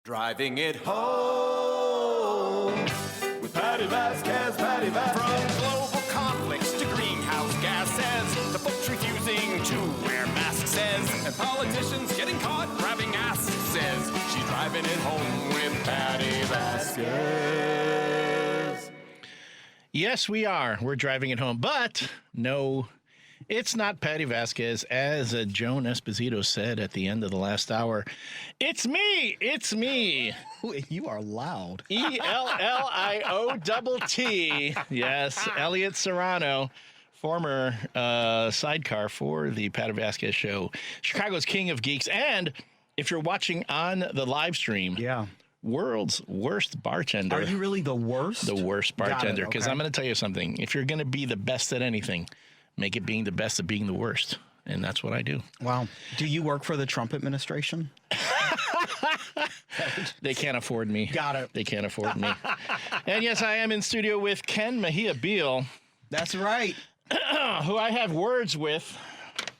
Driving it home with Patti Vasquez, Patti Vasquez. From global conflicts to greenhouse gases, the folks refusing to wear masks says, and politicians getting caught grabbing ass says, she's driving it home with Patti Vasquez. Yes, we are. We're driving it home, but no, it's not Patti Vasquez, as Joan Esposito said at the end of the last hour. It's me. It's me. You are loud. ELLIOTT. Yes, Elliott Serrano, former sidecar for the Patti Vasquez show, Chicago's King of Geeks. And if you're watching on the live stream, world's worst bartender. Are you really the worst? The worst bartender. Because okay. I'm going to tell you something. If you're going to be the best at anything, make it being the best at being the worst. And that's what I do. Wow. Do you work for the Trump administration? They can't afford me. Got it. They can't afford me. And yes, I am in studio with Ken Mejia-Beal. That's right. Who I have words with.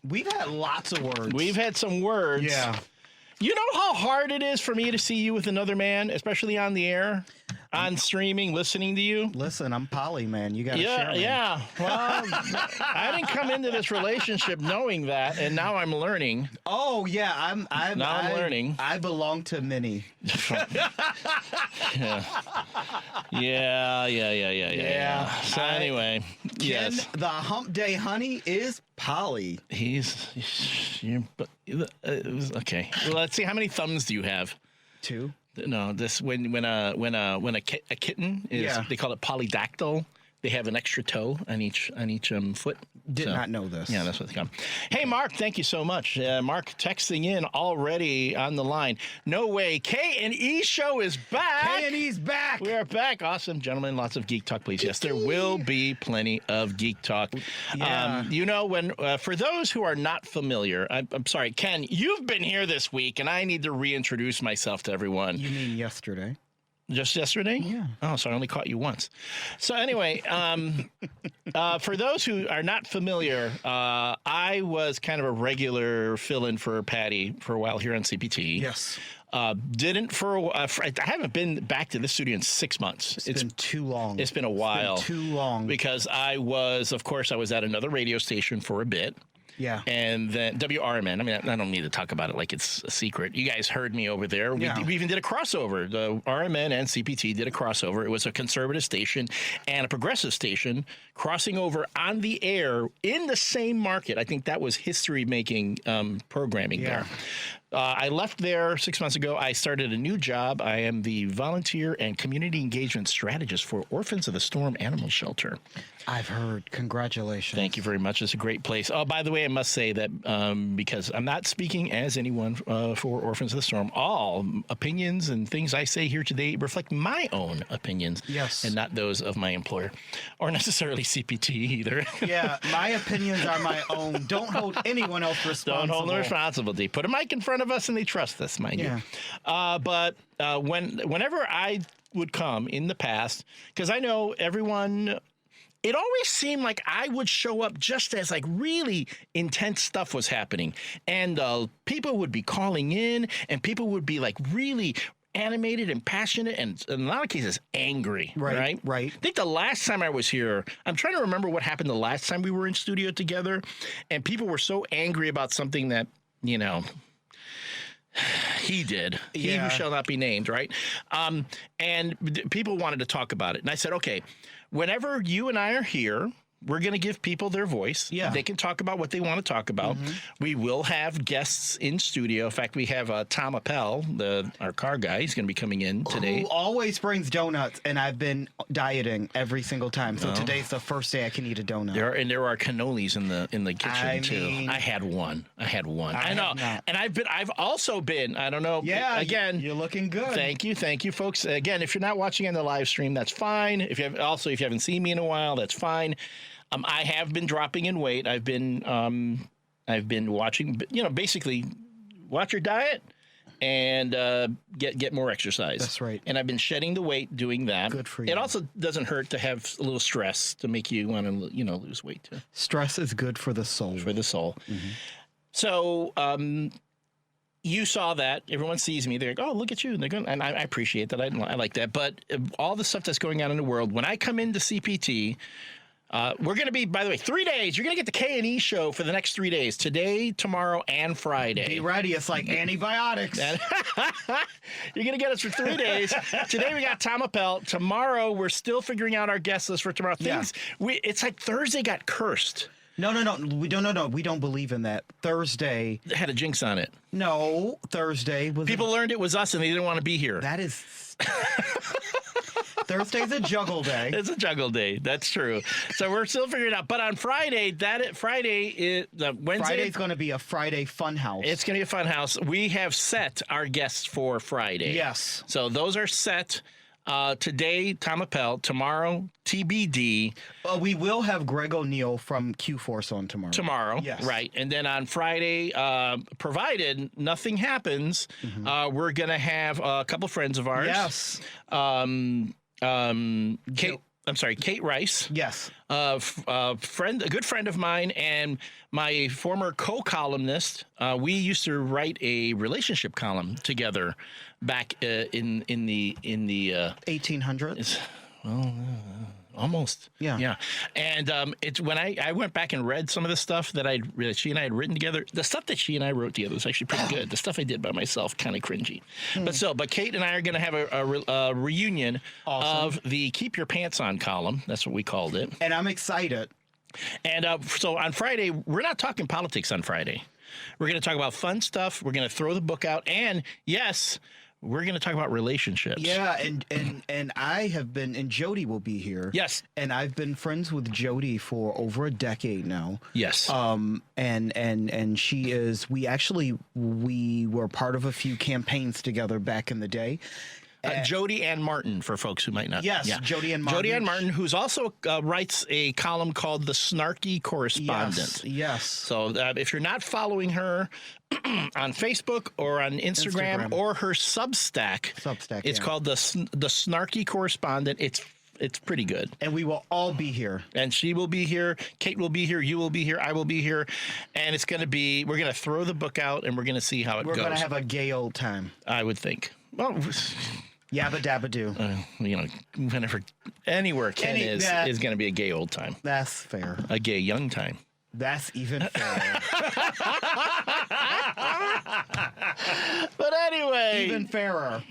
We've had lots of words. We've had some words. Yeah. You know how hard it is for me to see you with another man, especially on the air, on streaming, listening to you? Listen, I'm poly, man. You got to share me. Yeah. Well, I didn't come into this relationship knowing that, and now I'm learning. Oh, yeah. I'm learning. I belong to many. Yeah. So anyway, Ken, the hump day honey is poly. Okay. Well, let's see. How many thumbs do you have? 2. No, this when a kitten is, they call it polydactyl. They have an extra toe on each foot. Did not know this. Yeah, that's what they call them. Hey, Mark, thank you so much. Mark texting in already on the line. No way. K&E show is back. K&E's back. We are back. Awesome, gentlemen. Lots of geek talk, please. Yes, there will be plenty of geek talk. Yeah. When for those who are not familiar, I'm sorry, Ken, you've been here this week, and I need to reintroduce myself to everyone. You mean yesterday? Just yesterday? Yeah. Oh, so I only caught you once. So anyway, for those who are not familiar, I was kind of a regular fill-in for Patti for a while here on CPT. Yes. I haven't been back to this studio in 6 months. It's been too long. It's been a while. It's been too long. Because I was at another radio station for a bit. Yeah. And then WRMN, I mean, I don't need to talk about it like it's a secret. You guys heard me over there. We even did a crossover. The RMN and CPT did a crossover. It was a conservative station and a progressive station crossing over on the air in the same market. I think that was history-making programming there. I left there 6 months ago. I started a new job. I am the volunteer and community engagement strategist for Orphans of the Storm Animal Shelter. I've heard. Congratulations. Thank you very much. It's a great place. Oh, by the way, I must say that because I'm not speaking as anyone for Orphans of the Storm, all opinions and things I say here today reflect my own opinions. Yes. And not those of my employer or necessarily CPT either. Yeah, my opinions are my own. Don't hold anyone else responsible. Don't hold the responsibility. Put a mic in front of us and they trust us, mind you. But whenever I would come in the past, because I know everyone, it always seemed like I would show up just as like really intense stuff was happening. And people would be calling in and people would be like really animated and passionate and in a lot of cases angry. Right. I think the last time I was here, I'm trying to remember what happened the last time we were in studio together. And people were so angry about something that, he did. He who shall not be named, right? And people wanted to talk about it. And I said, okay, whenever you and I are here, we're going to give people their voice. Yeah. They can talk about what they want to talk about. Mm-hmm. We will have guests in studio. In fact, we have Tom Appel, our car guy. He's going to be coming in today. Who always brings donuts, and I've been dieting every single time. So today's the first day I can eat a donut. There are cannolis in the kitchen too. I had one. I know. And I've also been. I don't know. Yeah. Again, you're looking good. Thank you, folks. Again, if you're not watching on the live stream, that's fine. If you haven't seen me in a while, that's fine. I have been dropping in weight. I've been watching, basically watch your diet and get more exercise. That's right. And I've been shedding the weight doing that. Good for you. It also doesn't hurt to have a little stress to make you want to, lose weight too. Stress is good for the soul. For the soul. Mm-hmm. So you saw that. Everyone sees me. They're like, oh, look at you. And they're going, and I appreciate that. I like that. But all the stuff that's going on in the world, when I come into CPT, we're going to be, by the way, 3 days. You're going to get the K&E show for the next 3 days. Today, tomorrow, and Friday. Be ready. It's like antibiotics. You're going to get us for 3 days. Today, we got Tom Appel. Tomorrow, we're still figuring out our guest list for tomorrow. It's like Thursday got cursed. No. We don't believe in that. Thursday It had a jinx on it. No, Thursday was. People learned it was us, and they didn't want to be here. That is. Thursday's a juggle day. It's a juggle day. That's true. So we're still figuring it out. But on Friday, Wednesday. Friday's going to be a Friday fun house. It's going to be a fun house. We have set our guests for Friday. Yes. So those are set. Today, Tom Appel. Tomorrow, TBD. We will have Greg O'Neill from Q-Force on tomorrow. Tomorrow, yes. Right. And then on Friday, provided nothing happens, we're going to have a couple friends of ours. Yes. Kate Rice. Yes. A good friend of mine and my former co-columnist. We used to write a relationship column together back in the 1800s. Well, almost. Yeah. And it's when I went back and read some of the stuff that she and I had written together. The stuff that she and I wrote together was actually pretty good. The stuff I did by myself, kind of cringy. But Kate and I are going to have a reunion of the Keep Your Pants On column. That's what we called it. And I'm excited. And so on Friday, we're not talking politics on Friday. We're going to talk about fun stuff. We're going to throw the book out. And yes, we're going to talk about relationships. Yeah, and I have been, and Jody will be here. Yes. And I've been friends with Jody for over a decade now. Yes. And she is, we were part of a few campaigns together back in the day. Jody Ann Martin, for folks who might not. Yes, yeah. Jody Ann Martin. Jody Ann Martin, who's also writes a column called The Snarky Correspondent. Yes. So if you're not following her on Facebook or on Instagram. Or her Substack, it's called The Snarky Correspondent. It's pretty good. And we will all be here. And she will be here. Kate will be here. You will be here. I will be here. And it's going to be, we're going to throw the book out and we're going to see how it goes. We're going to have a gay old time. I would think. Well, Yabba dabba do. Anywhere Ken is going to be a gay old time. That's fair. A gay young time. That's even fairer. But anyway. Even fairer.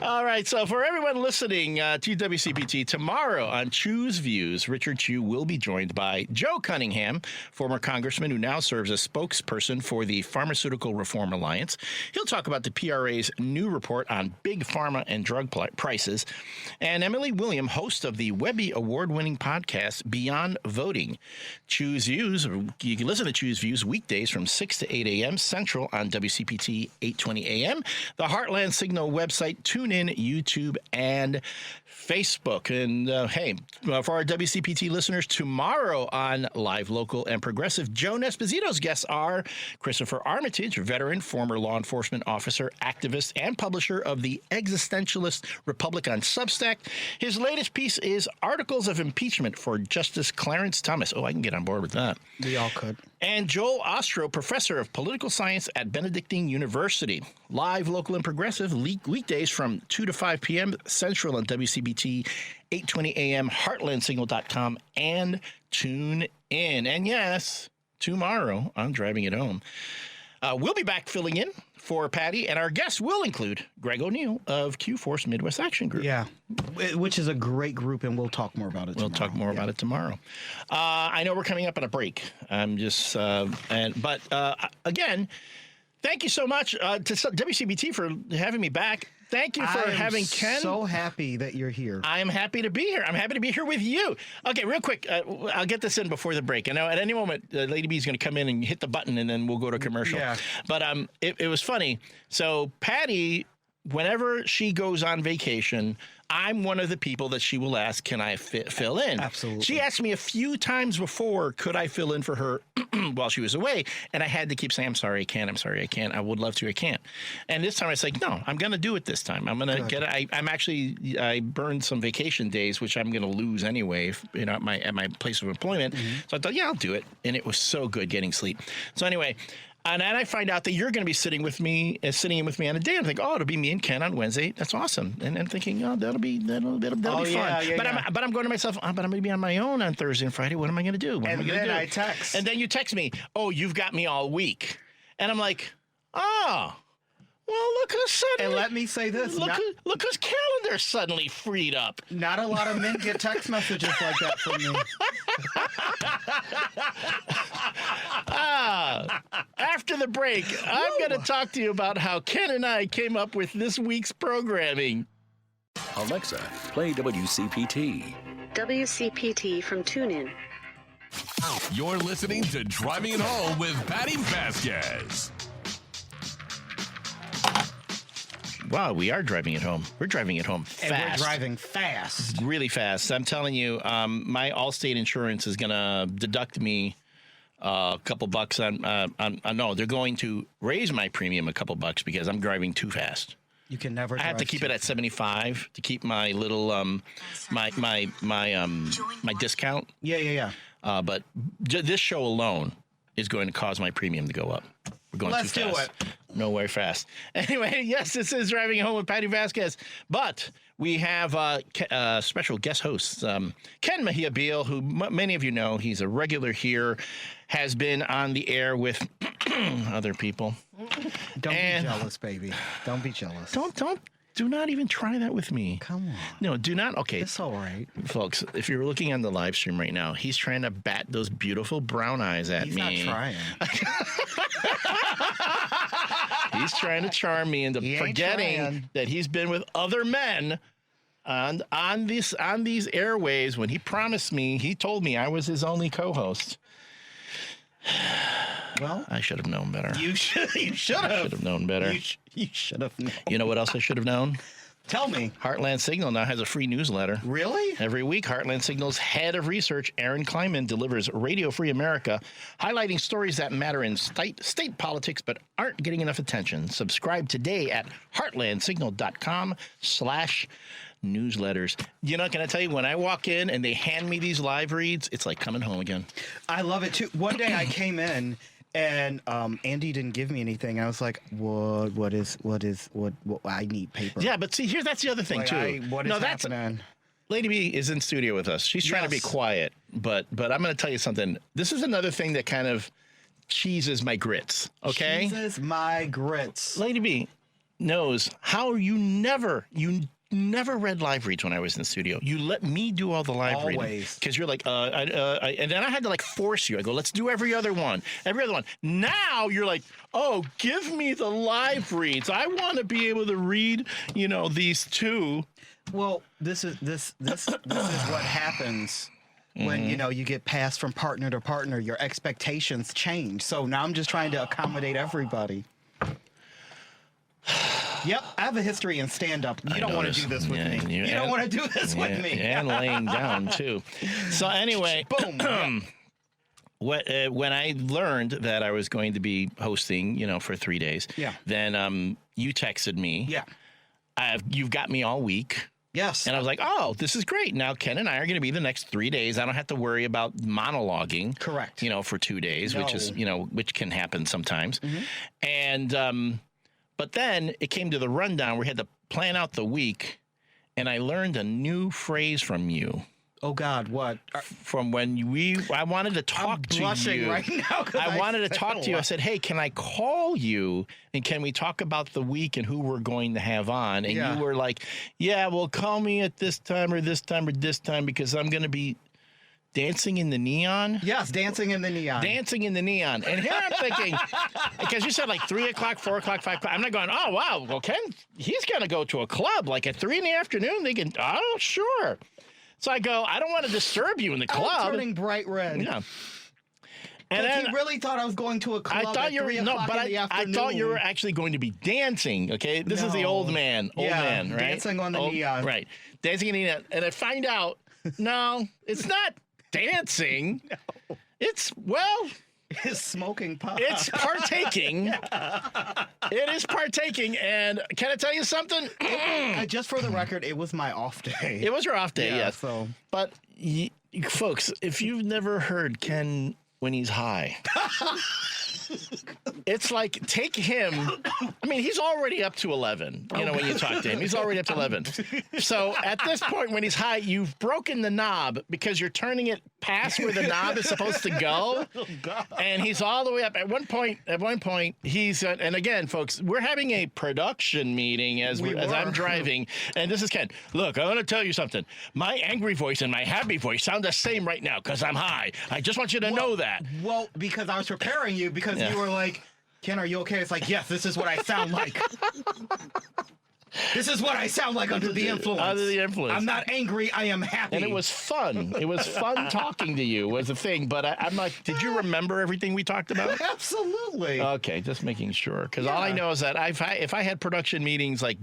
All right. So for everyone listening to WCPT, tomorrow on Chew's Views, Richard Chew will be joined by Joe Cunningham, former congressman who now serves as spokesperson for the Pharmaceutical Reform Alliance. He'll talk about the PRA's new report on big pharma and drug prices. And Emily William, host of the Webby award-winning podcast Beyond Voting. Chew's Views, you can listen to Chew's Views weekdays from 6 to 8 a.m. Central on WCPT 820 a.m., the Heartland Signal website, TuneIn, YouTube, and Facebook. And for our WCPT listeners, tomorrow on Live, Local, and Progressive, Joan Esposito's guests are Christopher Armitage, veteran, former law enforcement officer, activist, and publisher of the Existentialist Republic on Substack. His latest piece is Articles of Impeachment for Justice Clarence Thomas. Oh, I can get on board with that. We all could. And Joel Ostro, professor of political science at Benedictine University. Live, Local, and Progressive, weekdays from 2 to 5 p.m. Central on WCBT 820 a.m., heartlandsignal.com, and tune in. And yes, tomorrow on Driving It Home, we'll be back filling in for Patti, and our guests will include Greg O'Neill of Q-Force Midwest Action Group. Yeah, which is a great group, and we'll talk more about it tomorrow. We'll talk more about it tomorrow. I know we're coming up on a break. I'm just, again, thank you so much to WCBT for having me back. Thank you for having Ken. I'm so happy that you're here. I am happy to be here. I'm happy to be here with you. Okay, real quick, I'll get this in before the break. I know at any moment, Lady B is going to come in and hit the button, and then we'll go to commercial. Yeah. But it was funny. So Patti, whenever she goes on vacation, I'm one of the people that she will ask, can I fill in? Absolutely. She asked me a few times before, could I fill in for her while she was away? And I had to keep saying, I'm sorry, I can't. I'm sorry, I can't. I would love to, I can't. And this time I was like, no, I'm going to do it this time. I'm going to get it. I burned some vacation days, which I'm going to lose anyway, at my place of employment. Mm-hmm. So I thought, yeah, I'll do it. And it was so good getting sleep. So anyway, And then I find out that you're going to be sitting in with me on a date. I'm thinking, oh, it'll be me and Ken on Wednesday. That's awesome. And I'm thinking, oh, that'll be fun. But I'm going to myself, but I'm going to be on my own on Thursday and Friday. What am I going to do? And then I text. And then you text me, oh, you've got me all week. And I'm like, oh. Well, look who's suddenly... And let me say this. Look whose calendar suddenly freed up. Not a lot of men get text messages like that from me. After the break, I'm going to talk to you about how Ken and I came up with this week's programming. Alexa, play WCPT. WCPT from TuneIn. You're listening to Driving It Home with Patti Vasquez. Wow, we are driving it home. We're driving it home fast. And we're driving fast. Really fast. I'm telling you, my Allstate insurance is going to deduct me a couple bucks no, they're going to raise my premium a couple bucks because I'm driving too fast. You can never. I have to keep it at 75 to keep my little my discount. Yeah. But this show alone is going to cause my premium to go up. We're going too fast. Let's do it. No way fast. Anyway, yes, this is Driving Home with Patti Vasquez. But we have special guest hosts. Ken Mejia-Beal, who many of you know, he's a regular here, has been on the air with other people. Don't be jealous, baby. Don't be jealous. Do not even try that with me. Come on. No, do not. Okay. It's all right. Folks, if you're looking on the live stream right now, he's trying to bat those beautiful brown eyes at me. He's not trying. He's trying to charm me into forgetting that he's been with other men on these airways. When he promised me, he told me I was his only co-host. Well, I should have known better. You should have. I should have known better. You should have known. You know what else I should have known? Tell me. Heartland Signal now has a free newsletter. Really? Every week, Heartland Signal's head of research, Aaron Kleinman, delivers Radio Free America, highlighting stories that matter in state politics but aren't getting enough attention. Subscribe today at heartlandsignal.com/newsletters. You know, can I tell you, when I walk in and they hand me these live reads, it's like coming home again. I love it, too. One day I came in and Andy didn't give me anything. I was like, what I need paper. Yeah, but see, that's the other thing, too. What is happening? Lady B is in studio with us. She's trying to be quiet, but I'm going to tell you something. This is another thing that kind of cheeses my grits, okay? Cheeses my grits. Lady B knows how you never read live reads when I was in the studio. You let me do all the live reading. Always. Because you're like, and then I had to like force you. I go, let's do every other one. Now you're like, oh, give me the live reads. I want to be able to read, these two. Well, this is what happens when, you get passed from partner to partner. Your expectations change. So now I'm just trying to accommodate everybody. Yep, I have a history in stand-up. You don't want to do this with me. You don't want to do this with me. And laying down, too. So anyway, boom. When I learned that I was going to be hosting, for 3 days, then you texted me. Yeah. You've got me all week. Yes. And I was like, oh, this is great. Now Ken and I are going to be the next 3 days. I don't have to worry about monologuing. Correct. For 2 days, which is, which can happen sometimes. Mm-hmm. And but then it came to the rundown. We had to plan out the week, and I learned a new phrase from you. Oh God, what? From when I wanted to talk to you. I'm blushing right now. I wanted to talk to you. I said, hey, can I call you and can we talk about the week and who we're going to have on? And you were like, yeah, well, call me at this time or this time or this time because I'm going to be dancing in the neon? Yes, dancing in the neon. Dancing in the neon. And here I'm thinking, because you said like 3 o'clock, 4 o'clock, 5 o'clock. I'm not going, oh, wow, well, Ken, he's going to go to a club like at 3 in the afternoon. They can, oh, sure. So I go, I don't want to disturb you in the club. I'm turning bright red. Yeah. And then, he really thought I was going to a club at 3 o'clock in the afternoon. I thought you were actually going to be dancing, okay? This is the old man, right? Dancing on the neon. Right, dancing in the neon. And I find out, no, it's not dancing. No. It's smoking pot. It's partaking. It is partaking. And can I tell you something? Just for the record, it was my off day. It was your off day, yes. So. But, folks, if you've never heard Ken when he's high, It's like, take him. I mean, he's already up to 11. You know, when you talk to him, he's already up to 11. So at this point, when he's high, you've broken the knob because you're turning it past where the knob is supposed to go. And he's all the way up. At one point, he's, and again, folks, we're having a production meeting as I'm driving. And this is Ken. Look, I want to tell you something. My angry voice and my happy voice sound the same right now because I'm high. I just want you to know that. Well, because I was preparing you because you were like, Ken, are you okay? It's like, yes, this is what I sound like. This is what I sound like under the influence. Under the influence. I'm not angry. I am happy. And it was fun. It was fun talking to you was the thing. But I'm like, did you remember everything we talked about? Absolutely. Okay, just making sure. Because all I know is that if I had production meetings like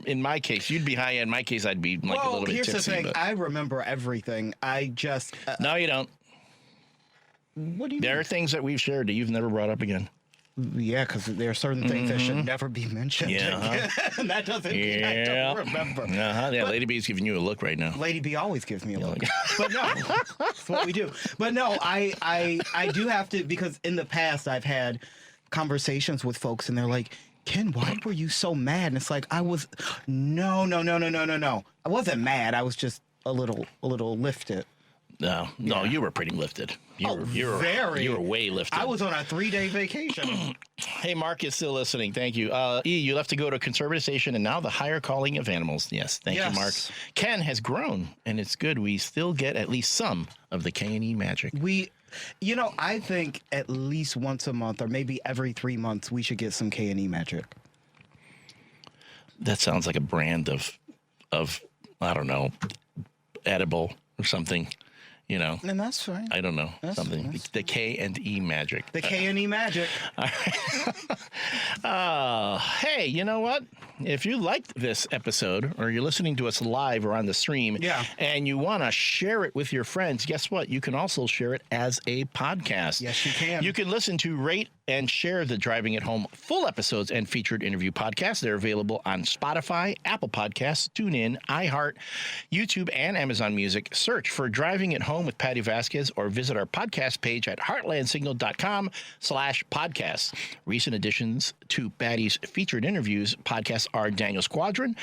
in my case, you'd be high. In my case, I'd be like a little bit tipsy. Here's the thing. I remember everything. I just... no, you don't. What do you mean? There are things that we've shared that you've never brought up again. Yeah, because there are certain things that should never be mentioned. Yeah. And that doesn't mean I don't remember. Yeah, Lady B's giving you a look right now. Lady B always gives me a look. But no, that's what we do. But no, I do have to, because in the past I've had conversations with folks and they're like, Ken, why were you so mad? And it's like, no. I wasn't mad. I was just a little lifted. No, you were pretty lifted. You were way lifted. I was on a 3-day vacation. Hey, Mark is still listening. Thank you. You left to go to a conservative station and now the higher calling of animals. Yes, thank you, Mark. Ken has grown, and it's good. We still get at least some of the K&E magic. I think at least once a month or maybe every 3 months we should get some K&E magic. That sounds like a brand of I don't know, edible or something. You know, and that's fine. I don't know. Something. The K&E magic. The K&E magic. Hey, you know what? If you liked this episode or you're listening to us live or on the stream and you want to share it with your friends, guess what? You can also share it as a podcast. Yes, you can. You can listen to, rate, and share the Driving It Home full episodes and featured interview podcasts. They're available on Spotify, Apple Podcasts, TuneIn, iHeart, YouTube, and Amazon Music. Search for Driving It Home with Patti Vasquez or visit our podcast page at heartlandsignal.com/podcasts. Recent additions to Patti's featured interviews podcasts are Daniel Squadron.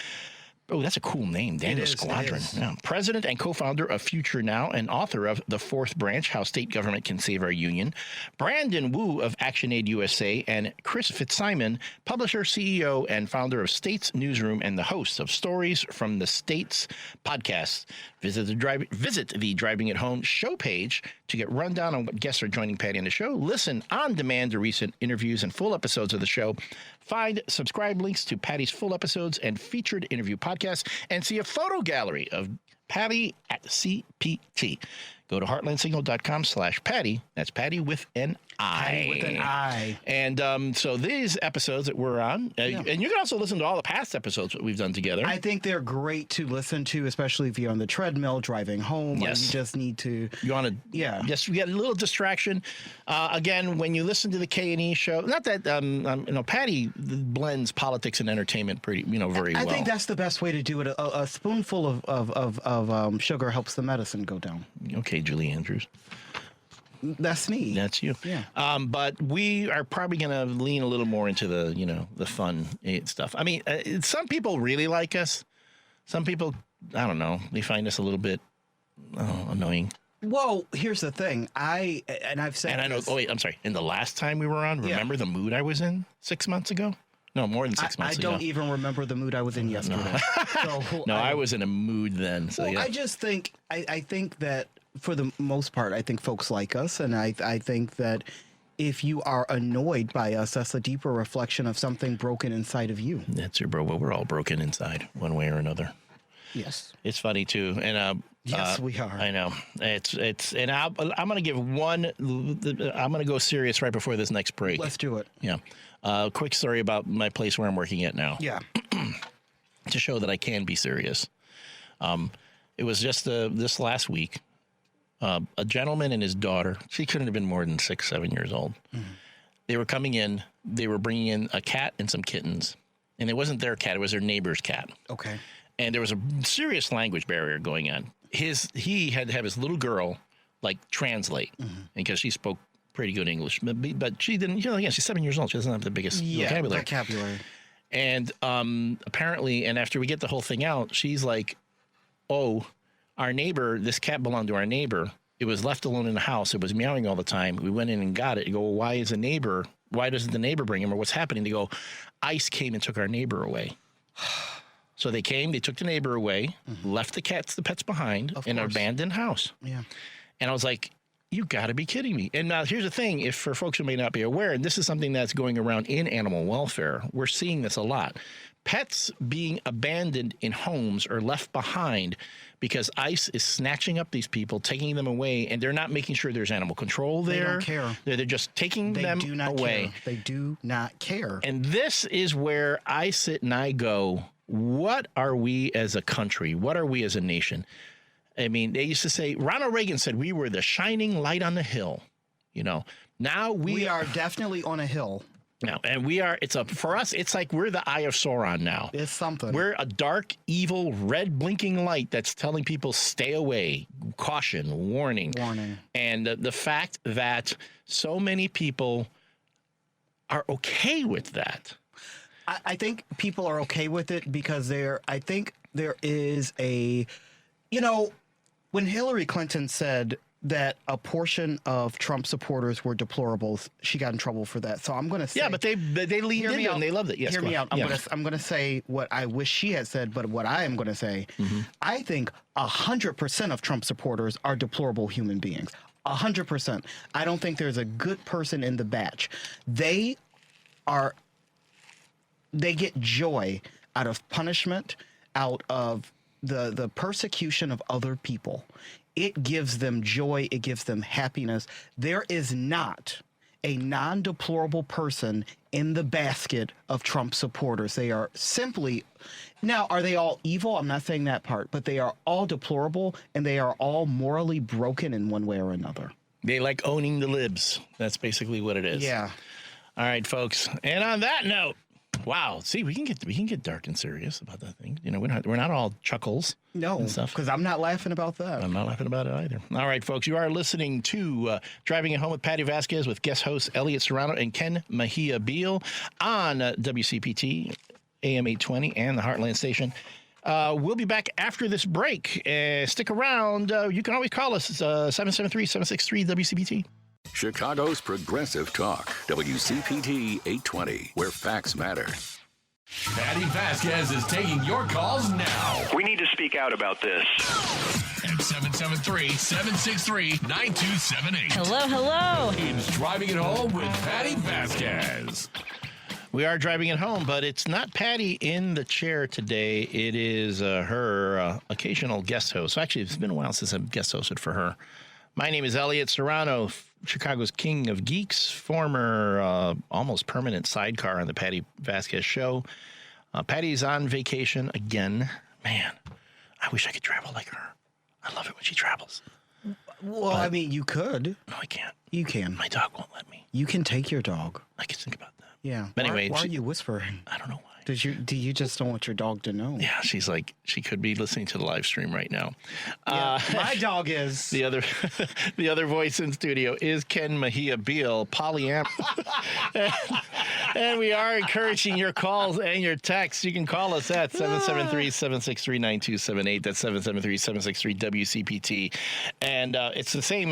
Oh, that's a cool name, Daniel Squadron. Yeah. President and co-founder of Future Now and author of The Fourth Branch, How State Government Can Save Our Union. Brandon Wu of ActionAid USA and Chris Fitzsimon, publisher, CEO, and founder of States Newsroom and the host of Stories from the States podcast. Visit the Driving It Home show page to get rundown on what guests are joining Patti on the show. Listen on demand to recent interviews and full episodes of the show. Find subscribe links to Patti's full episodes and featured interview podcasts, and see a photo gallery of Patti at CPT. Go to heartlandsignal.com/Patti. That's Patti with an I. Patti with an I. And so these episodes that we're on, and you can also listen to all the past episodes that we've done together. I think they're great to listen to, especially if you're on the treadmill driving home. Yes. Or you just need to. You want to, just get a little distraction. Again, when you listen to the K&E show, not that Patti blends politics and entertainment very well. I think that's the best way to do it. A spoonful of sugar helps the medicine go down. Okay, Julie Andrews. That's me. That's you. Yeah. But we are probably going to lean a little more into the the fun stuff. I mean, some people really like us. Some people, I don't know, they find us a little bit annoying. Well, here's the thing. I've said. And I know. Oh wait, I'm sorry. And the last time we were on, remember the mood I was in 6 months ago? No, more than 6 months ago. I don't even remember the mood I was in yesterday. No, I was in a mood then. So I just think I think that for the most part, I think folks like us, and I think that if you are annoyed by us, that's a deeper reflection of something broken inside of you. That's your bro. Well, we're all broken inside, one way or another. Yes, it's funny too, and yes, we are. I know it's, and I'm gonna give one. I'm gonna go serious right before this next break. Let's do it. Yeah, quick story about my place where I'm working at now. Yeah, to show that I can be serious. It was just this last week. A gentleman and his daughter. She couldn't have been more than 6, 7 years old. Mm-hmm. They were coming in. They were bringing in a cat and some kittens, and it wasn't their cat. It was their neighbor's cat. Okay. And there was a serious language barrier going on. He had to have his little girl translate because she spoke pretty good English, but she didn't. Again, she's 7 years old. She doesn't have the biggest vocabulary. And apparently, and after we get the whole thing out, she's like, "Oh, our neighbor. This cat belonged to our neighbor. It was left alone in the house. It was meowing all the time. We went in and got it." You go, well, why doesn't the neighbor bring him, or what's happening? They go, ICE came and took our neighbor away. So they came, they took the neighbor away, left the pets behind in an abandoned house. Yeah. And I was like, you got to be kidding me. And now here's the thing, if for folks who may not be aware, and this is something that's going around in animal welfare, we're seeing this a lot. Pets being abandoned in homes or left behind because ICE is snatching up these people, taking them away, and they're not making sure there's animal control there. They don't care. They're just taking them away. Care. They do not care. And this is where I sit and I go, what are we as a country? What are we as a nation? I mean, they used to say, Ronald Reagan said we were the shining light on the hill. Now we are definitely on a hill. Now, and for us, it's like we're the Eye of Sauron now. It's something. We're a dark, evil, red blinking light that's telling people stay away, caution, warning. And the fact that so many people are okay with that. I think people are okay with it because I think there is when Hillary Clinton said that a portion of Trump supporters were deplorables, she got in trouble for that. So I'm going to say... Yeah, but they leaned into it and they loved it. Yes, hear me out. I'm going to say what I wish she had said, but what I am going to say, I think 100% of Trump supporters are deplorable human beings. 100%. I don't think there's a good person in the batch. They get joy out of punishment, out of the persecution of other people. It gives them joy. It gives them happiness. There is not a non-deplorable person in the basket of Trump supporters. They are simply... Now, are they all evil? I'm not saying that part, but they are all deplorable, and they are all morally broken in one way or another. They like owning the libs. That's basically what it is. Yeah. All right, folks. And on that note, wow. See, we can get dark and serious about that thing. We're not all chuckles. No, because I'm not laughing about that. I'm not laughing about it either. All right, folks, you are listening to Driving It Home with Patti Vasquez with guest hosts Elliott Serrano and Ken Mejia-Beal on WCPT, AM 820, and the Heartland Station. We'll be back after this break. Stick around. You can always call us 773-763-WCPT. Chicago's Progressive Talk, WCPT 820, where facts matter. Patti Vasquez is taking your calls now. We need to speak out about this. At 773-763-9278. Hello. It's Driving It Home with Patti Vasquez. We are driving it home, but it's not Patti in the chair today. It is her occasional guest host. Actually, it's been a while since I've guest hosted for her. My name is Elliott Serrano, Chicago's King of Geeks, former almost permanent sidecar on the Patti Vasquez show. Patti's on vacation again. Man, I wish I could travel like her. I love it when she travels. Well, I mean, you could. No, I can't. You can. My dog won't let me. You can take your dog. I can think about that. Yeah. But anyway, why are you whispering? I don't know why. Do you just don't want your dog to know? Yeah, she's like, she could be listening to the live stream right now. Yeah, my dog is. The other voice in studio is Ken Mejia-Beal, and we are encouraging your calls and your texts. You can call us at 773-763-9278. That's 773-763-WCPT. And it's the same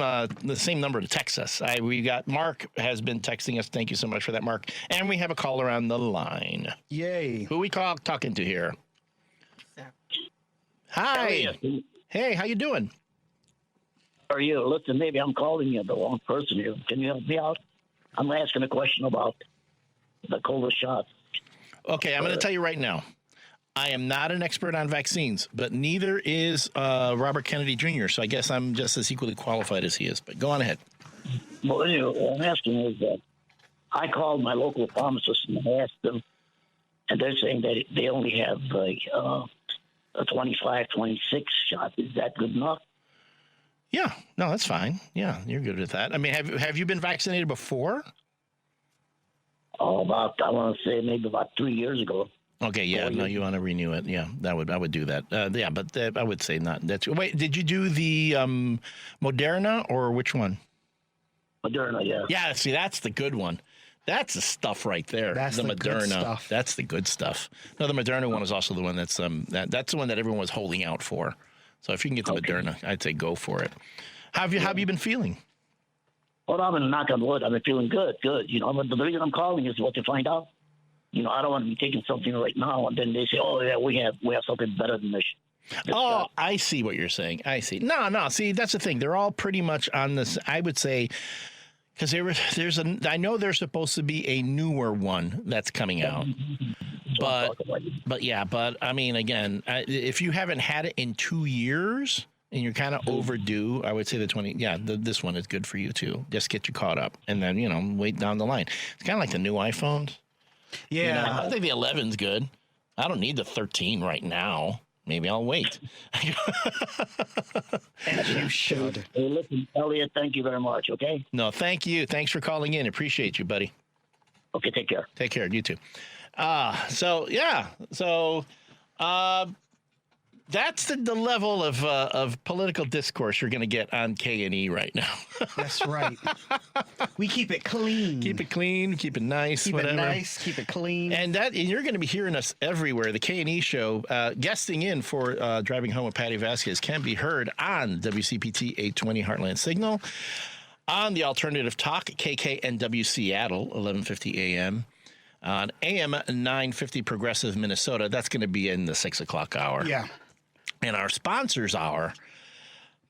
number to text us. We got Mark has been texting us. Thank you so much for that, Mark. And we have a caller on the line. Yay. Who we talking to here? Hi. Elliott. Hey, how you doing? How are you? Listen, maybe I'm calling you the wrong person here. Can you help me out? I'm asking a question about the COVID shot. Okay, I'm going to tell you right now. I am not an expert on vaccines, but neither is Robert Kennedy Jr., so I guess I'm just as equally qualified as he is. But go on ahead. Well, anyway, what I'm asking is that I called my local pharmacist and I asked them, and they're saying that they only have a 25, 26 shot. Is that good enough? Yeah, no, that's fine. Yeah, you're good at that. I mean, have you been vaccinated before? Oh, I want to say maybe about 3 years ago. Okay, yeah, no, you want to renew it. Yeah, I would do that. Yeah, but I would say not. Wait, did you do the Moderna or which one? Moderna, yeah. Yeah, see, that's the good one. That's the stuff right there. That's the the good Moderna. stuff. That's the good stuff. No, the Moderna one is also the one that's that's the one that everyone was holding out for. So if you can get the Moderna, I'd say go for it. How have you been feeling? Well, I'm gonna knock on wood. I've been feeling good. You know, but the reason I'm calling is what to find out. You know, I don't want to be taking something right now, and then they say, "Oh, yeah, we have something better than this." I see what you're saying. I see. No. See, that's the thing. They're all pretty much on this. I would say because I know there's supposed to be a newer one that's coming out, but I mean, again, if you haven't had it in 2 years. And you're kind of overdue. I would say this one is good for you too. Just get you caught up, and then wait down the line. It's kind of like the new iPhones. Yeah, I think the 11's good. I don't need the 13 right now. Maybe I'll wait. as you should. Hey, listen, Elliott, thank you very much. Okay. No, thank you. Thanks for calling in. Appreciate you, buddy. Okay, take care. Take care. You too. That's the level of political discourse you're going to get on K&E right now. That's right. We keep it clean. Keep it clean. Keep it nice. Keep whatever. it nice. Keep it clean. And you're going to be hearing us everywhere. The K&E show, guesting in for Driving Home with Patti Vasquez, can be heard on WCPT 820 Heartland Signal, on the Alternative Talk, KKNW Seattle, 1150 a.m., on AM 950 Progressive Minnesota. That's going to be in the 6 o'clock hour. Yeah. And our sponsors are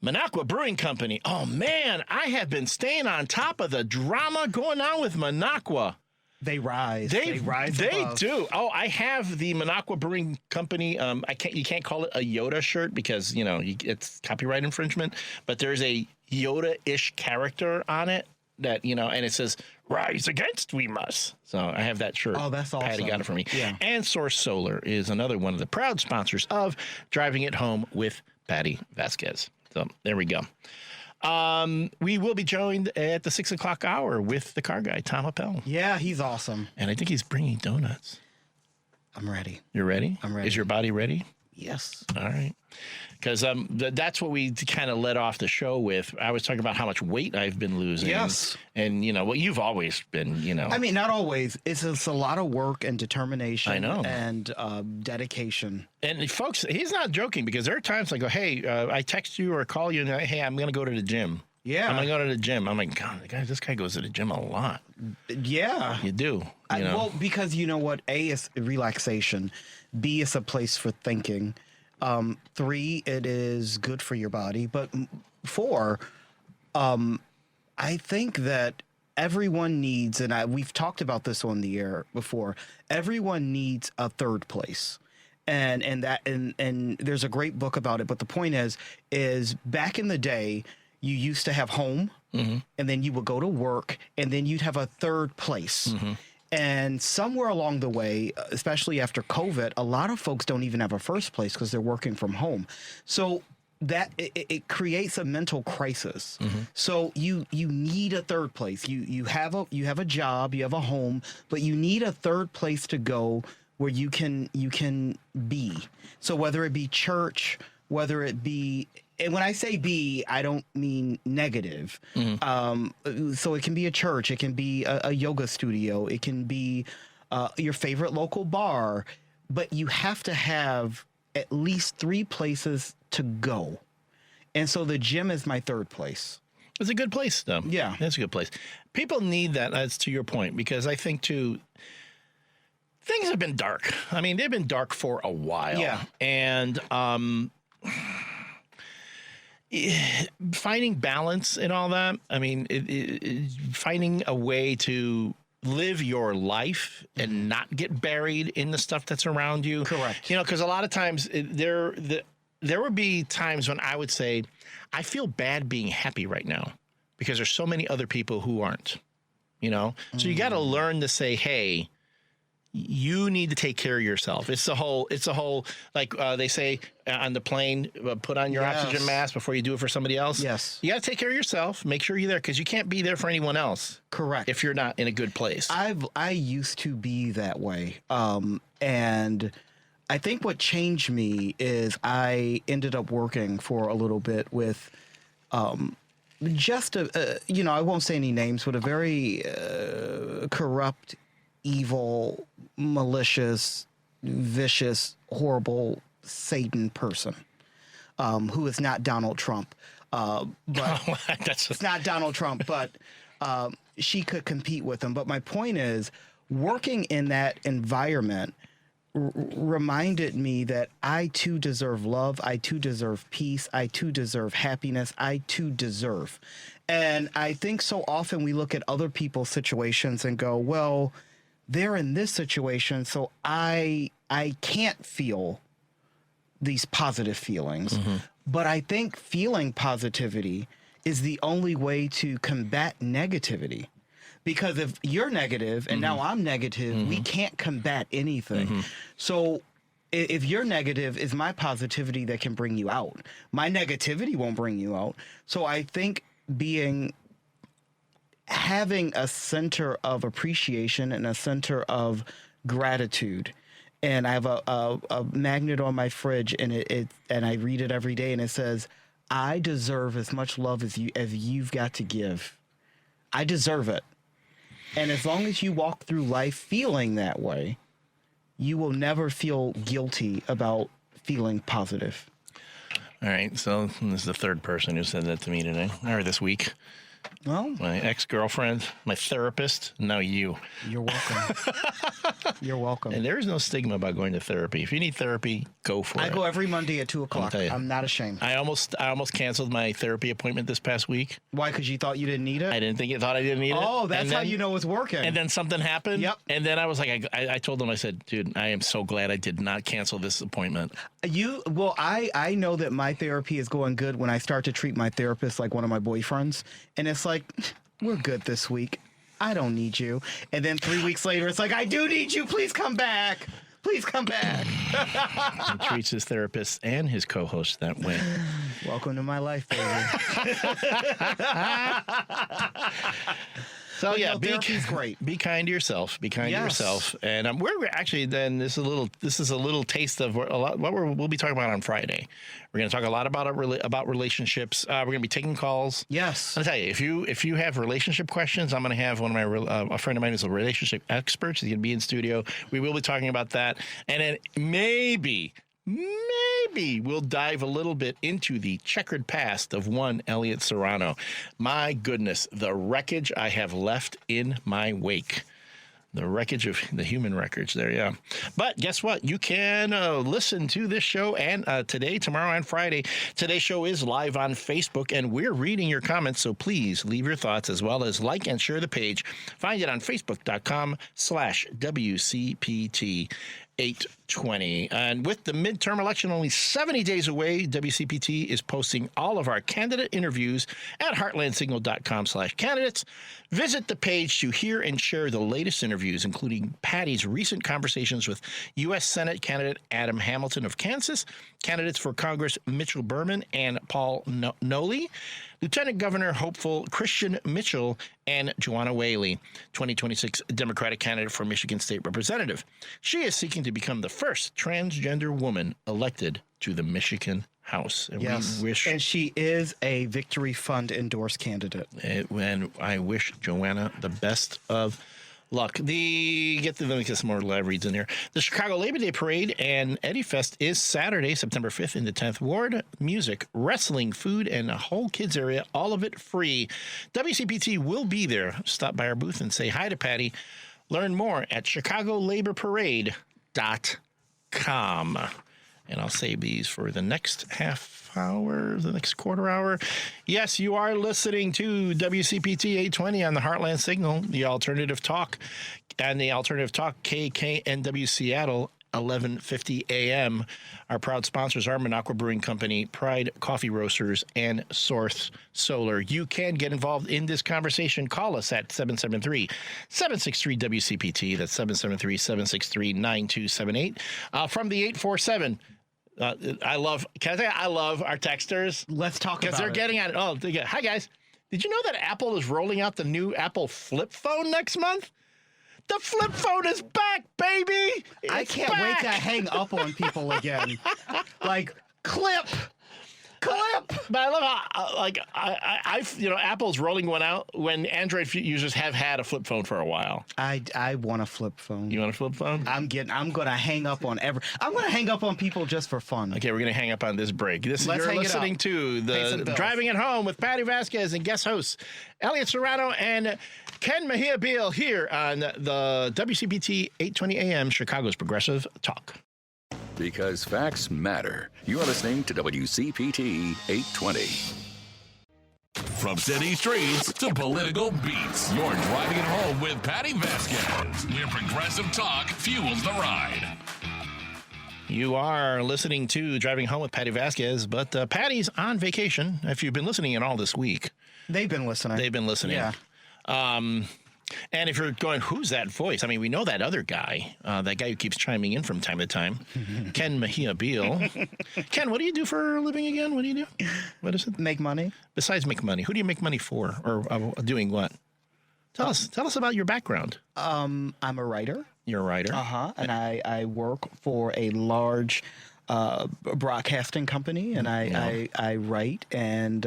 Minocqua Brewing Company. Oh, man, I have been staying on top of the drama going on with Minocqua. They rise. They rise. They above. do. Oh, I have the Minocqua Brewing Company. You can't call it a Yoda shirt because, it's copyright infringement. But there's a Yoda-ish character on it that, and it says, "Rise against we must." So I have that shirt. Oh, that's awesome. Patty got it for me. Yeah. And Source Solar is another one of the proud sponsors of Driving It Home with Patti Vasquez. So there we go. We will be joined at the 6 o'clock hour with the car guy, Tom Appel. Yeah, he's awesome. And I think he's bringing donuts. I'm ready. You're ready? I'm ready. Is your body ready? Yes. All right. Because that's what we kind of led off the show with. I was talking about how much weight I've been losing. Yes. And, you've always been, I mean, not always. It's a lot of work and determination. I know. And dedication. And, folks, he's not joking because there are times I go, hey, I text you or call you and, hey, I'm going to go to the gym. Yeah. I'm going to go to the gym. I'm like, God, this guy goes to the gym a lot. Yeah. You do. Well, because you know what? A is relaxation. B is a place for thinking. 3, it is good for your body. But 4, I think that everyone needs, and we've talked about this on the air before, everyone needs a third place. And there's a great book about it. But the point is back in the day, you used to have home, and then you would go to work, and then you'd have a third place. And somewhere along the way, especially after COVID, a lot of folks don't even have a first place because they're working from home. So that it creates a mental crisis. So you need a third place. You have a job, you have a home, but you need a third place to go where you can be. So whether it be church, whether it be, and when I say be, I don't mean negative. So it can be a church, it can be a yoga studio, it can be your favorite local bar, but you have to have at least 3 places to go. And so the gym is my third place. It's a good place, though. Yeah. It's a good place. People need that, as to your point, because I think, too, things have been dark. I mean, they've been dark for a while. Yeah. And finding balance and all that, I mean, finding a way to live your life and not get buried in the stuff that's around you. Correct. Because a lot of times there would be times when I would say, I feel bad being happy right now because there's so many other people who aren't, So you got to learn to say, hey, you need to take care of yourself. It's a whole, like they say on the plane, put on your oxygen mask before you do it for somebody else. Yes. You got to take care of yourself. Make sure you're there because you can't be there for anyone else. Correct. If you're not in a good place. I used to be that way. And I think what changed me is I ended up working for a little bit with just I won't say any names, but a very corrupt, evil, malicious, vicious, horrible Satan person who is not Donald Trump. But it's not Donald Trump, but she could compete with him. But my point is, working in that environment reminded me that I too deserve love. I too deserve peace. I too deserve happiness. I too deserve. And I think so often we look at other people's situations and go, well, they're in this situation, so I can't feel these positive feelings. Mm-hmm. But I think feeling positivity is the only way to combat negativity. Because if you're negative and now I'm negative, we can't combat anything. So if you're negative, is my positivity that can bring you out. My negativity won't bring you out. So I think having a center of appreciation and a center of gratitude. And I have a magnet on my fridge, and and I read it every day, and it says, "I deserve as much love as you've got to give. I deserve it." And as long as you walk through life feeling that way, you will never feel guilty about feeling positive. All right. So this is the third person who said that to me today, or this week. Well, my ex-girlfriend, my therapist, now you. You're welcome. You're welcome. And there is no stigma about going to therapy. If you need therapy, go for it. I go every Monday at 2:00. I'm not ashamed. I almost canceled my therapy appointment this past week. Why? Because you thought you didn't need it? I thought I didn't need it. Oh, that's how you know it's working. And then something happened. Yep. And then I was like, I told them, I said, dude, I am so glad I did not cancel this appointment. I know that my therapy is going good when I start to treat my therapist like one of my boyfriends. And it's like, we're good this week. I don't need you. And then 3 weeks later, it's like, I do need you. Please come back. Please come back. He treats his therapist and his co-host that way. Welcome to my life, baby. So yeah, therapy's great. Be kind to yourself. Be kind to yourself. And we're actually then this is a little taste of what we'll be talking about on Friday. We're going to talk a lot about relationships. We're going to be taking calls. Yes. I'll tell you, if you have relationship questions, I'm going to have one of my a friend of mine who's a relationship expert. He's going to be in studio. We will be talking about that, and then maybe we'll dive a little bit into the checkered past of one Elliott Serrano. My goodness, the wreckage I have left in my wake. The wreckage of the human records there, yeah. But guess what? You can listen to this show and today, tomorrow, and Friday. Today's show is live on Facebook, and we're reading your comments, so please leave your thoughts as well as like and share the page. Find it on Facebook.com/WCPT. 820. And with the midterm election only 70 days away, WCPT is posting all of our candidate interviews at heartlandsignal.com/candidates. Visit the page to hear and share the latest interviews, including Patti's recent conversations with U.S. Senate candidate Adam Hamilton of Kansas, candidates for Congress Mitchell Berman and Paul Noley, Lieutenant Governor hopeful Christian Mitchell, and Joanna Whaley, 2026 Democratic candidate for Michigan State Representative. She is seeking to become the first transgender woman elected to the Michigan House. And yes, and she is a Victory Fund endorsed candidate. And I wish Joanna the best of luck. Let me get some more live reads in here. The Chicago Labor Day Parade and Eddie Fest is Saturday, September 5th in the 10th Ward. Music, wrestling, food, and a whole kids area, all of it free. WCPT will be there. Stop by our booth and say hi to Patti. Learn more at ChicagoLaborParade.com. And I'll save these for the next half hour, the next quarter hour. Yes, you are listening to WCPT 820 on the Heartland Signal, the Alternative Talk, and the Alternative Talk KKNW Seattle, 1150 AM. Our proud sponsors are Minocqua Brewing Company, Pride Coffee Roasters, and Source Solar. You can get involved in this conversation. Call us at 773-763-WCPT. That's 773-763-9278. From the 847. I love our texters. Let's talk about it. Because they're getting at it. Oh, hi, guys. Did you know that Apple is rolling out the new Apple flip phone next month? The flip phone is back, baby. I can't wait to hang up on people again. Like, clip. Clip. But I love how Apple's rolling one out when Android users have had a flip phone for a while. I want a flip phone. You want a flip phone? I'm gonna hang up on I'm gonna hang up on people just for fun. Okay, we're gonna hang up on this break. You're listening to the Driving It Home with Patti Vasquez and guest hosts Elliott Serrano and Ken Mejia-Beal here on the WCPT 820 AM, Chicago's Progressive Talk. Because facts matter. You're listening to WCPT 820. From city streets to political beats, you're driving it home with Patti Vasquez, where progressive talk fuels the ride. You are listening to Driving Home with Patti Vasquez, but Patty's on vacation. If you've been listening at all this week. They've been listening. Yeah. And if you're going, who's that voice? I mean, we know that other guy, that guy who keeps chiming in from time to time, Ken Mejia-Beal. Ken, what do you do for a living again? What do you do? What is it? Make money. Besides make money, who do you make money for, or doing what? Tell us about your background. I'm a writer. You're a writer. And I work for a large broadcasting company, and I write and.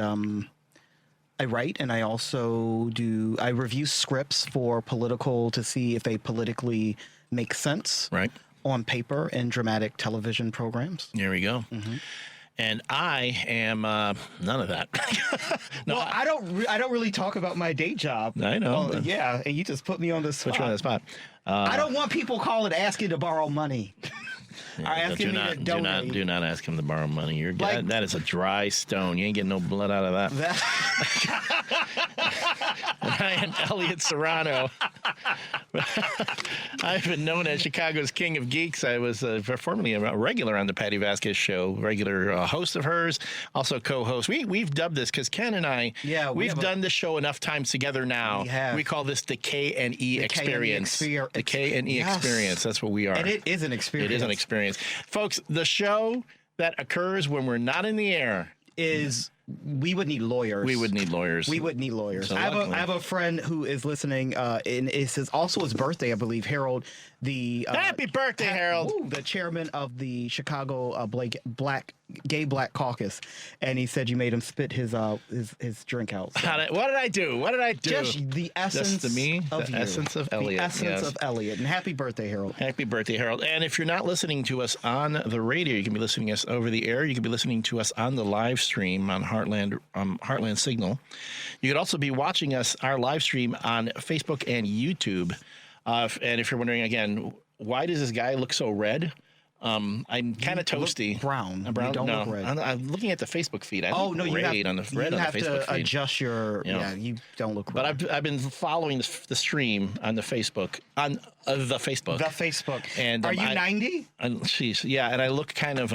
I also I review scripts for to see if they politically make sense on paper in dramatic television programs. There we go. Mm-hmm. And I am none of that. No, well, I don't really talk about my day job. I know. Yeah, and you just put me on the spot. Put you on the spot. I don't want people calling asking to borrow money. Yeah, do not ask him to borrow money. That is a dry stone. You ain't getting no blood out of that. I am Elliott Serrano. I've been known as Chicago's King of Geeks. I was formerly a regular on the Patti Vasquez show, regular host of hers, also co-host. We've dubbed this because Ken and I, we've done this show enough times together now. We call this the K&E experience. The K&E experience. That's what we are. And it is an experience. It is an experience. Folks, the show that occurs when we're not in the air is... We would need lawyers. We would need lawyers. So I have a friend who is listening, and it's also his birthday, I believe. Harold, happy birthday, Harold! The chairman of the Chicago Gay Black Caucus, and he said you made him spit his drink out. So. What did I do? Just the essence of you. Essence of Elliott. The essence of Elliott. And happy birthday, Harold. Happy birthday, Harold. And if you're not listening to us on the radio, you can be listening to us over the air. You can be listening to us on the live stream on Heartland Signal. You could also be watching our live stream on Facebook and YouTube. And if you're wondering again, why does this guy look so red? I'm kind of toasty. Brown. Brown. You don't look red. I'm looking at the Facebook feed. You have to adjust your. Yeah, you don't look red. But I've been following the stream on the Facebook the Facebook. And are you 90? Jeez, yeah. And I look kind of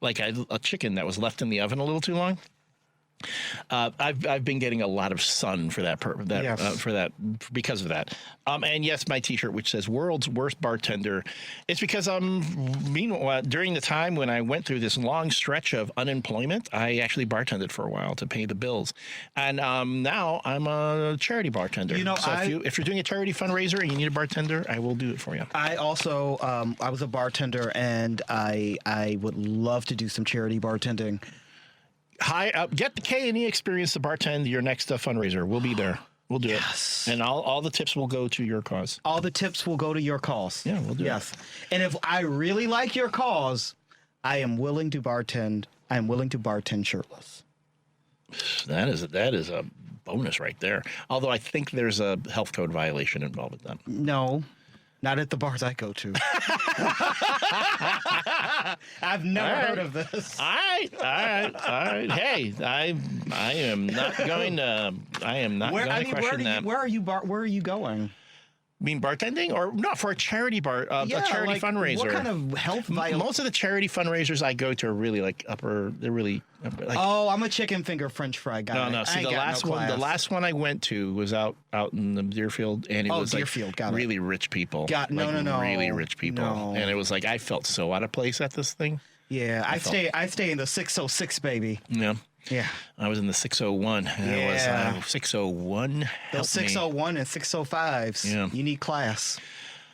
like a chicken that was left in the oven a little too long. I've been getting a lot of sun for that because of that. And yes, my T-shirt which says "World's Worst Bartender," it's because meanwhile during the time when I went through this long stretch of unemployment, I actually bartended for a while to pay the bills, and now I'm a charity bartender. So if you're doing a charity fundraiser and you need a bartender, I will do it for you. I also I was a bartender, and I would love to do some charity bartending. Get the K&E experience to bartend your next fundraiser. We'll be there. We'll do it. And all the tips will go to your cause. All the tips will go to your cause. Yeah, we'll do it. Yes. And if I really like your cause, I am willing to bartend. I am willing to bartend shirtless. That is a bonus right there. Although I think there's a health code violation involved with that. No. Not at the bars I go to. I've never heard of this. All right. Hey, I am not going to question that. Where are you going? You mean bartending or not for a charity a charity fundraiser? What kind of health violation? Most of the charity fundraisers I go to are really they're really like. Oh, I'm a chicken finger French fry guy. No. See, the last one I went to was out in the Deerfield, and it was Deerfield, like really rich people. Really rich people, and it was like I felt so out of place at this thing. Yeah, I stay in the 606, baby. Yeah. Yeah. I was in the 601. Yeah. It was 601. Those 601 and 605s. Yeah. You need class.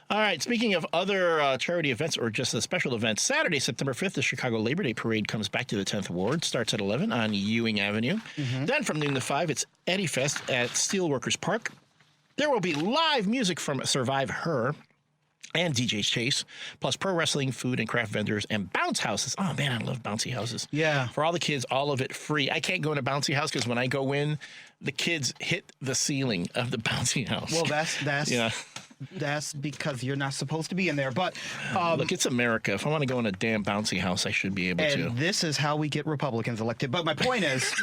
All right. Speaking of other charity events or just a special event, Saturday, September 5th, the Chicago Labor Day Parade comes back to the 10th Ward. Starts at 11 on Ewing Avenue. Then from noon to 5, it's Eddie Fest at Steelworkers Park. There will be live music from Survive Her and DJ Chase, plus pro wrestling, food and craft vendors, and bounce houses. Oh, man, I love bouncy houses. Yeah. For all the kids, all of it free. I can't go in a bouncy house because when I go in, the kids hit the ceiling of the bouncy house. Well, that's yeah. That's because you're not supposed to be in there. But look, it's America. If I want to go in a damn bouncy house, I should be able to. And this is how we get Republicans elected. But my point is,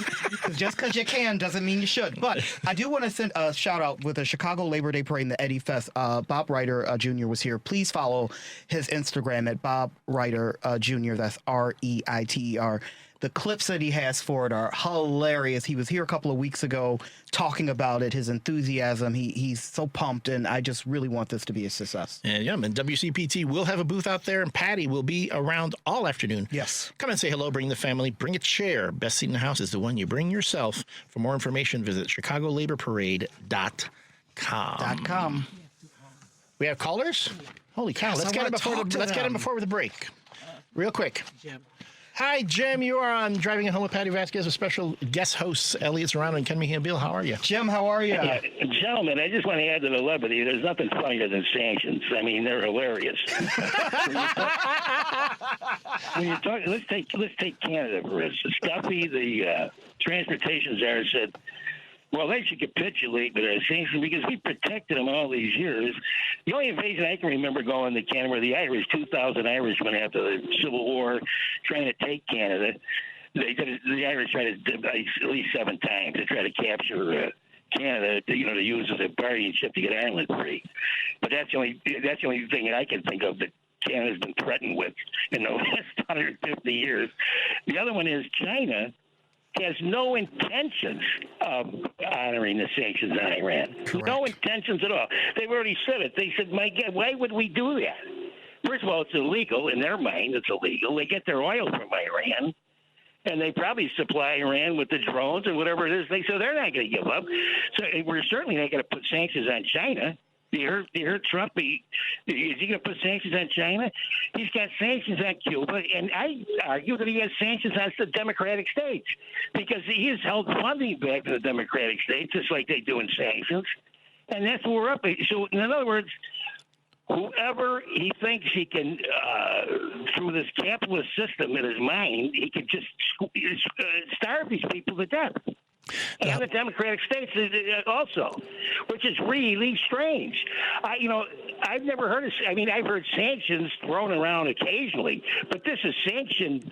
just because you can doesn't mean you should. But I do want to send a shout out with the Chicago Labor Day Parade and the Eddie Fest. Bob Ryder Jr. was here. Please follow his Instagram at Bob Ryder Jr. That's REITER. The clips that he has for it are hilarious. He was here a couple of weeks ago talking about it, his enthusiasm. He's so pumped, and I just really want this to be a success. And WCPT will have a booth out there, and Patty will be around all afternoon. Yes. Come and say hello, bring the family, bring a chair. Best seat in the house is the one you bring yourself. For more information, visit ChicagoLaborParade.com. We have callers? Holy cow. Yes, let's get him before the break. Real quick. Jim. Hi, Jim. You are on Driving It Home with Patti Vasquez with special guest hosts Elliott Serrano and Ken Mejia-Beal. How are you? Jim, how are you? Yeah, gentlemen, I just want to add to the levity. There's nothing funnier than sanctions. I mean, they're hilarious. when you talk, let's take Canada for instance. Duffy, the transportation czar, said, well, they should capitulate with our sanctions because we protected them all these years. The only invasion I can remember going to Canada were the Irish. 2,000 Irish went after the Civil War trying to take Canada. The Irish tried it at least 7 times to try to capture Canada, to use as a guardianship to get Ireland free. But that's the only thing that I can think of that Canada's been threatened with in the last 150 years. The other one is China has no intentions of honoring the sanctions on Iran. Correct. No intentions at all. They've already said it. They said, my God, why would we do that? First of all, it's illegal. In their mind, it's illegal. They get their oil from Iran, and they probably supply Iran with the drones and whatever it is. So they're not going to give up. So we're certainly not going to put sanctions on China. You heard Trump? Is he going to put sanctions on China? He's got sanctions on Cuba, and I argue that he has sanctions on the Democratic states because he has held funding back to the Democratic states, just like they do in sanctions, and that's what we're up to. So, in other words, whoever he thinks he can, through this capitalist system in his mind, he can just starve these people to death. And the Democratic states also, which is really strange. I've never heard of. I mean, I've heard sanctions thrown around occasionally, but this is sanctioned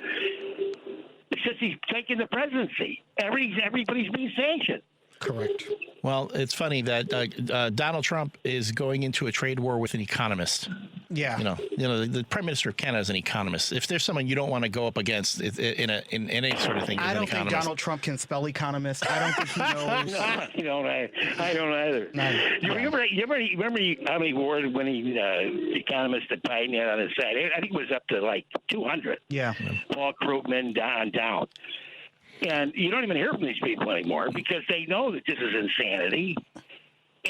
since he's taken the presidency. Everybody's being sanctioned. Correct. Well, it's funny that Donald Trump is going into a trade war with an economist. Yeah. The Prime Minister of Canada is an economist. If there's someone you don't want to go up against in any sort of thing, I don't think Donald Trump can spell economist. I don't think he knows. I don't either. No. You remember how many award-winning economists that Biden had on his side? I think it was up to like 200. Yeah. Paul Krugman down. And you don't even hear from these people anymore because they know that this is insanity.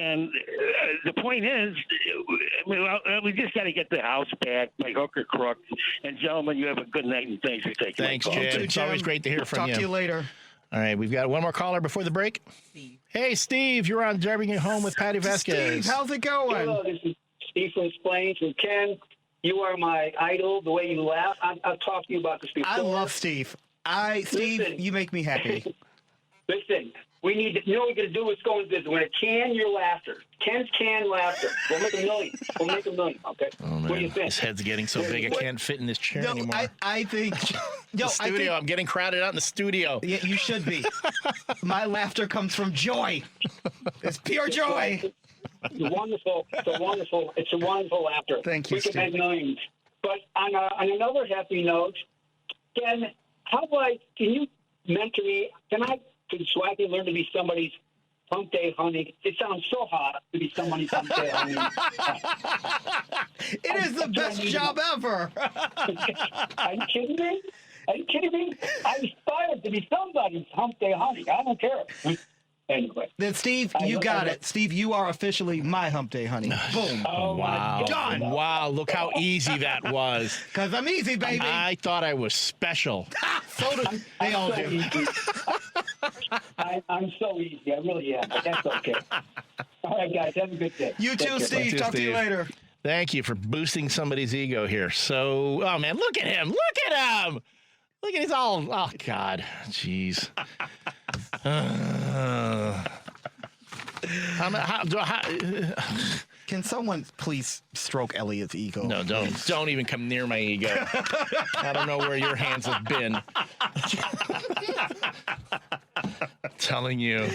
And the point is, we just got to get the House back by hook or crook. And, gentlemen, you have a good night, and thanks for taking Thanks, my call. Jim. It's always great to hear from you. Talk to you later. All right, we've got one more caller before the break. Steve. Hey, Steve, you're on Driving It Home with Patti Vasquez. Steve, how's it going? Hello, this is Steve from Plains. And Ken, you are my idol. The way you laugh, I've talked to you about this before. I love Steve. Steve, Listen. you make me happy. Listen, we need to, what we're going to do is go into this. We're going to can your laughter. Ken's canned laughter. We'll make $1 million. Okay? Oh, man. What do you think? His head's getting so big I can't fit in this chair anymore. I think. The studio. I'm getting crowded out in the studio. Yeah, you should be. My laughter comes from joy. It's pure joy. It's wonderful. It's a wonderful laughter. Thank you, We can Steve. make millions. But on another happy note, Ken, can you mentor me? So I can learn to be somebody's hump day honey. It sounds so hot to be somebody's hump day honey. It is the best job ever. Are you kidding me? I aspire to be somebody's hump day honey. I don't care. Anyway. Then, Steve, you got it. Steve, you are officially my hump day honey. Boom. Oh, Wow. Done. Wow, look how easy that was. Because I'm easy, baby. I thought I was special. So do they all so do. easy. I'm so easy. I really am. But that's okay. All right, guys. Have a good day. You Take too, care. Steve. You too, Talk to you Steve. later. Thank you for boosting somebody's ego here. So, oh man, look at him. Look at him. Look at he's all, oh God. Jeez. Can someone please stroke Elliott's ego? No, don't even come near my ego. I don't know where your hands have been. Telling you.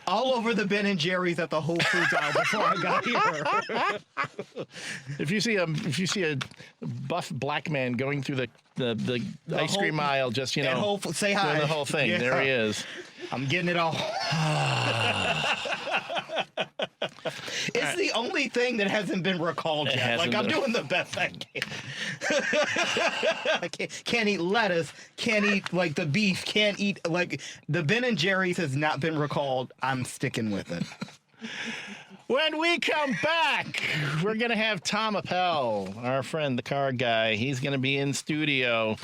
All over the Ben and Jerry's at the Whole Foods aisle before I got here. If you see a buff black man going through the ice cream aisle, just At Whole Foods, say hi. doing the whole thing. Yeah. There he is. I'm getting it all. It's the only thing that hasn't been recalled yet. hasn't Like, I'm been. doing the best I can. I can't eat lettuce, can't eat, like, the beef, can't eat, like, the Ben and Jerry's has not been recalled. I'm sticking with it. When we come back, we're going to have Tom Appel, our friend, the car guy. He's going to be in studio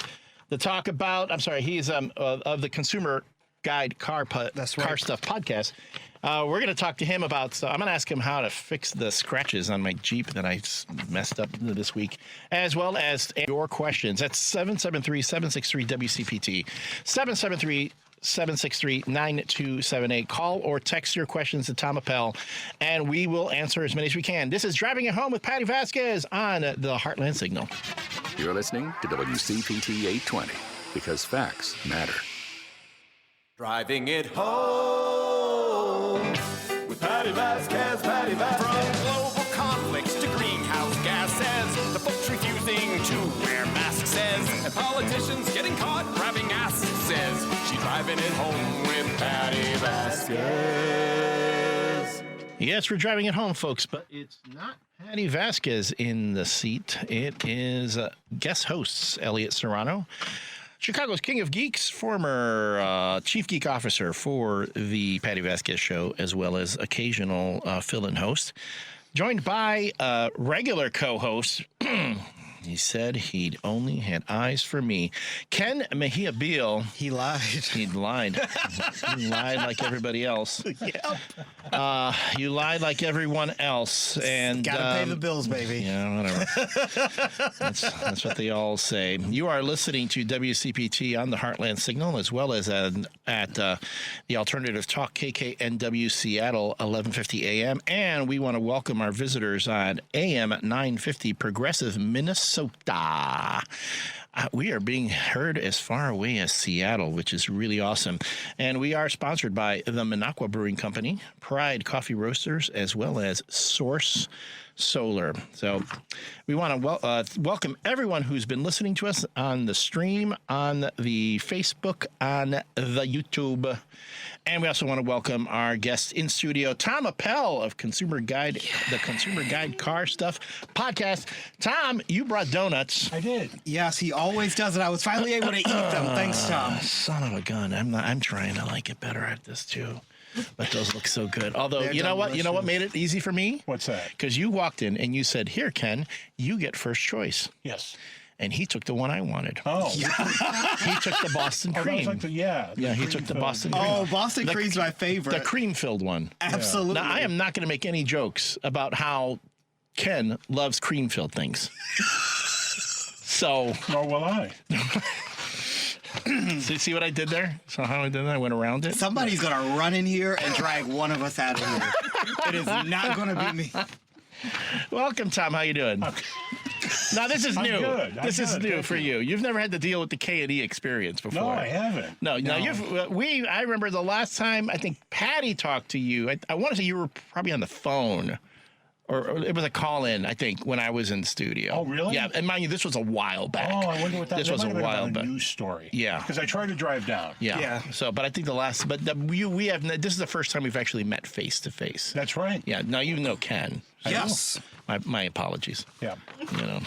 to talk about, he's of the Consumer Guide Car Stuff podcast. We're going to talk to him about, I'm going to ask him how to fix the scratches on my Jeep that I messed up this week, as well as your questions. That's 773-763-WCPT, 773-763-9278. Call or text your questions to Tom Appel, and we will answer as many as we can. This is Driving It Home with Patti Vasquez on the Heartland Signal. You're listening to WCPT 820 because facts matter. Driving it home with Patti Vasquez, Patti Vasquez. From global conflicts to greenhouse gases, the folks refusing to wear masks says, and politicians getting caught grabbing asses says, she's driving it home with Patti Vasquez. Yes, we're driving it home, folks, but it's not Patti Vasquez in the seat. It is guest hosts Elliott Serrano, Chicago's King of Geeks, former chief geek officer for the Patti Vasquez show, as well as occasional fill-in host, joined by regular co-host. He said he'd only had eyes for me. Ken Mejia-Beal. He lied. He lied. He lied like everybody else. Yep. You lied like everyone else. And Gotta pay the bills, baby. yeah, whatever. That's what they all say. You are listening to WCPT on the Heartland Signal, as well as at the Alternative Talk KKNW Seattle, 1150 AM. And we want to welcome our visitors on AM 950 Progressive Minnesota. We are being heard as far away as Seattle, which is really awesome. And we are sponsored by the Minocqua Brewing Company, Pride Coffee Roasters, as well as Source Solar. So we want to welcome everyone who's been listening to us on the stream, on the Facebook, on the YouTube. And we also want to welcome our guest in studio, Tom Appel of Consumer Guide, the Consumer Guide Car Stuff podcast. Tom, you brought donuts. I did. Yes, he always does it. I was finally able to eat them. Thanks, Tom. Son of a gun. I'm trying to like get better at this too. But those look so good. Although, They're you know what? You know what delicious. made it easy for me? What's that? Because you walked in and you said, "Here, Ken, you get first choice." Yes. And he took the one I wanted. Oh. He took the Boston Oh, that cream. was like Yeah, he took the Boston cream. Oh, Boston The- cream's my favorite. The cream-filled one. Absolutely. Now, I am not going to make any jokes about how Ken loves cream-filled things. So, Nor will I. see what I did there? So how I did that? I went around it. Somebody's going to run in here and drag one of us out of here. It is not going to be me. Welcome, Tom. How you doing? Now, this is I'm new. good. This is new Thank for you. You've never had to deal with the K&E experience before. No, I haven't. No. I remember the last time I think Patty talked to you. I want to say you were probably on the phone, or it was a call-in. I think when I was in the studio. Oh, really? Yeah, and mind you, this was a while back. Oh, I wonder what that This was a while back. news story. Yeah. Because I tried to drive down. Yeah. Yeah. So, but I think we have. This is the first time we've actually met face to face. That's right. Yeah. Now you know Ken. Yes. My apologies. Yeah. You know,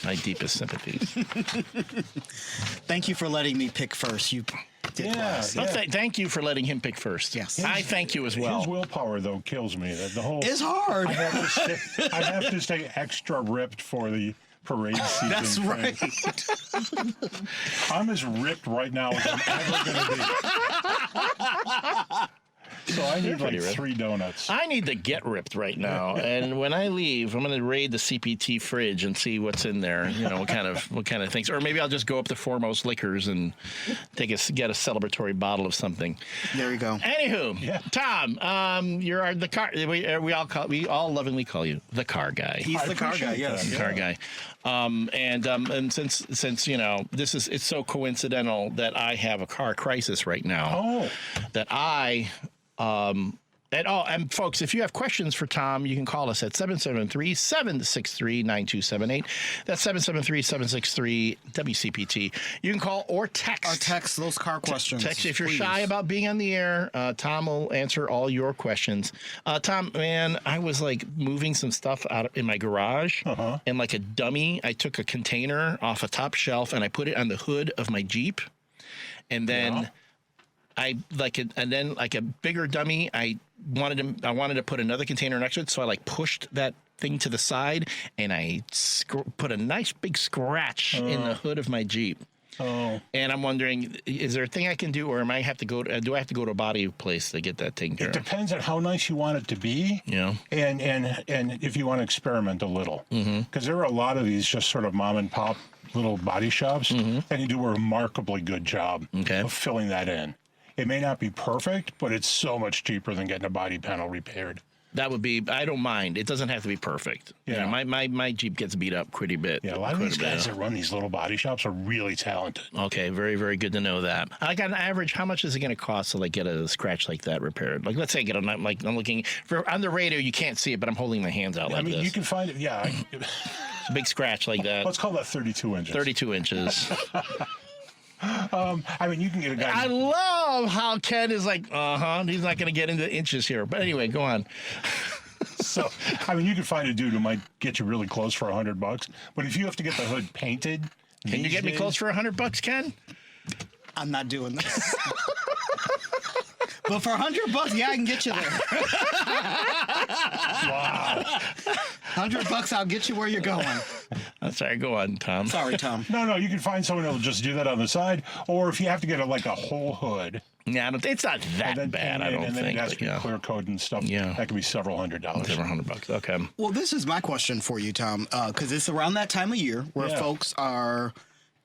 my deepest sympathies. Thank you for letting me pick first. You did last. Oh, thank you for letting him pick first. Yes. I thank you as well. His willpower, though, kills me. The whole It's hard. I have to stay extra ripped for the parade season. That's right. I'm as ripped right now as I'm ever going to be. So I need like 3 donuts. I need to get ripped right now, and when I leave, I'm going to raid the CPT fridge and see what's in there. You know, what kind of things, or maybe I'll just go up to Foremost Liquors and get a celebratory bottle of something. There you go. Anywho, Tom, you're the car. We all lovingly call you the car guy. He's the car guy. Yes, the car guy. And since you know it's so coincidental that I have a car crisis right now. That I. And folks, if you have questions for Tom, you can call us at 773-763-9278. That's 773-763-WCPT. You can call or text. Or text those car questions. Text if you're please. shy about being on the air. Tom will answer all your questions. Tom, man, I was like moving some stuff out in my garage, and like a dummy, I took a container off a top shelf and I put it on the hood of my Jeep, and then. And then like a bigger dummy, I wanted to put another container next to it, so I like pushed that thing to the side, and I put a nice big scratch in the hood of my Jeep. And I'm wondering, is there a thing I can do, or do I have to go to a body place to get that taken care of? It depends on how nice you want it to be, and if you want to experiment a little, because there are a lot of these just sort of mom and pop little body shops, and you do a remarkably good job of filling that in. It may not be perfect, but it's so much cheaper than getting a body panel repaired. That would be, I don't mind. It doesn't have to be perfect. Yeah. You know, my Jeep gets beat up pretty bit. Yeah, a lot of these guys that run these little body shops are really talented. Okay, very, very good to know that. Like on average, how much is it going to cost to like get a scratch like that repaired? Like, let's say I'm looking for on the radio, you can't see it, but I'm holding my hands out like this. You can find it. Yeah, it's a big scratch like that. Let's call that 32 inches. 32 inches. You can get a guy. I love how Ken is like, he's not going to get into inches here. But anyway, go on. So, you can find a dude who might get you really close for $100. But if you have to get the hood painted, can you get me close for $100, Ken? I'm not doing this. But for $100, yeah, I can get you there. Wow. $100, I'll get you where you're going. I'm sorry, go on, Tom. Sorry, Tom. No, you can find someone who'll just do that on the side, or if you have to get a whole hood. Yeah, it's not that bad, I don't think. And then it has to be clear code and stuff. Yeah. That could be several $100. Several $100, okay. Well, this is my question for you, Tom, because it's around that time of year where folks are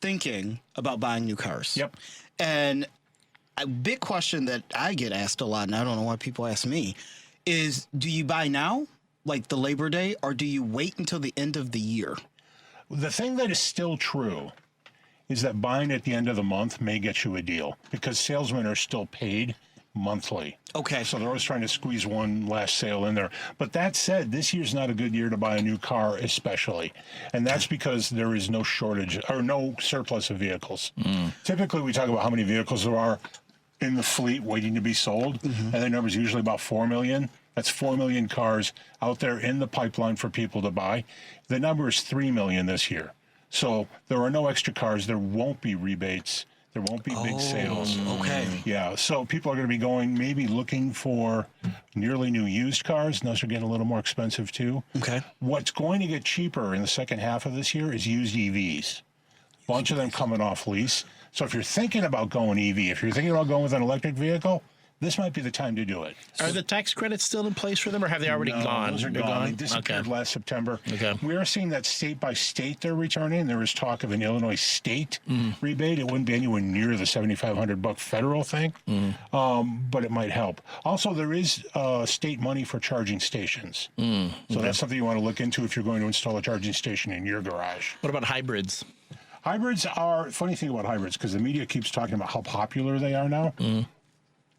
thinking about buying new cars. Yep. And a big question that I get asked a lot, and I don't know why people ask me, is do you buy now, like the Labor Day, or do you wait until the end of the year? The thing that is still true is that buying at the end of the month may get you a deal because salesmen are still paid monthly. Okay. So they're always trying to squeeze one last sale in there. But that said, this year's not a good year to buy a new car, especially. And that's because there is no shortage or no surplus of vehicles. Typically, we talk about how many vehicles there are in the fleet waiting to be sold, and the number's usually about 4 million. That's 4 million cars out there in the pipeline for people to buy. The number is 3 million this year. So there are no extra cars. There won't be rebates. There won't be big sales. Okay. Yeah, so people are going to be maybe looking for nearly new used cars, and those are getting a little more expensive too. Okay. What's going to get cheaper in the second half of this year is used EVs. A bunch of them coming off lease. So if you're thinking about going EV, if you're thinking about going with an electric vehicle, this might be the time to do it. Are the tax credits still in place for them, or have they already gone? Those are gone. They disappeared last September. Okay. We are seeing that state by state they're returning. There is talk of an Illinois state rebate. It wouldn't be anywhere near the $7,500 federal thing, but it might help. Also, there is state money for charging stations. So that's something you want to look into if you're going to install a charging station in your garage. What about hybrids? Hybrids are, funny thing about hybrids, because the media keeps talking about how popular they are now.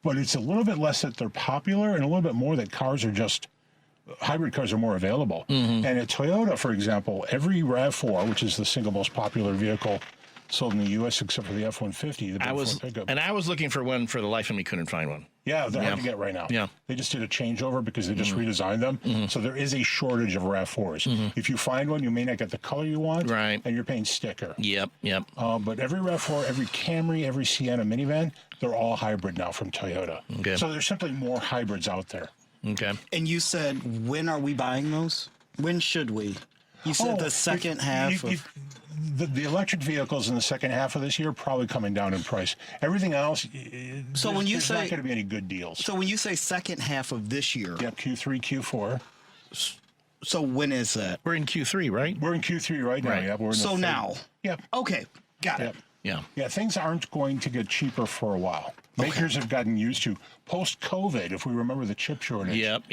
But it's a little bit less that they're popular and a little bit more that hybrid cars are more available. And at Toyota, for example, every RAV4, which is the single most popular vehicle sold in the U.S. except for the F-150, the big Ford pickup. And I was looking for one for the life of me, couldn't find one. Yeah, they're hard to get right now. Yeah. They just did a changeover because they just redesigned them. So there is a shortage of RAV4s. If you find one, you may not get the color you want. Right. And you're paying sticker. Yep. But every RAV4, every Camry, every Sienna minivan, they're all hybrid now from Toyota. Okay. So there's simply more hybrids out there. Okay. And you said, when are we buying those? When should we? You said the second half of... The electric vehicles in the second half of this year are probably coming down in price. Everything else, there's not going to be any good deals. So when you say second half of this year... Yep, Q3, Q4. So when is that? We're in Q3, right? We're in Q3 right now. Right. Yep, we're in So now? Yep. Okay, got it. Yeah. Yeah, things aren't going to get cheaper for a while. Makers have gotten used to post-COVID, if we remember the chip shortage. Yep.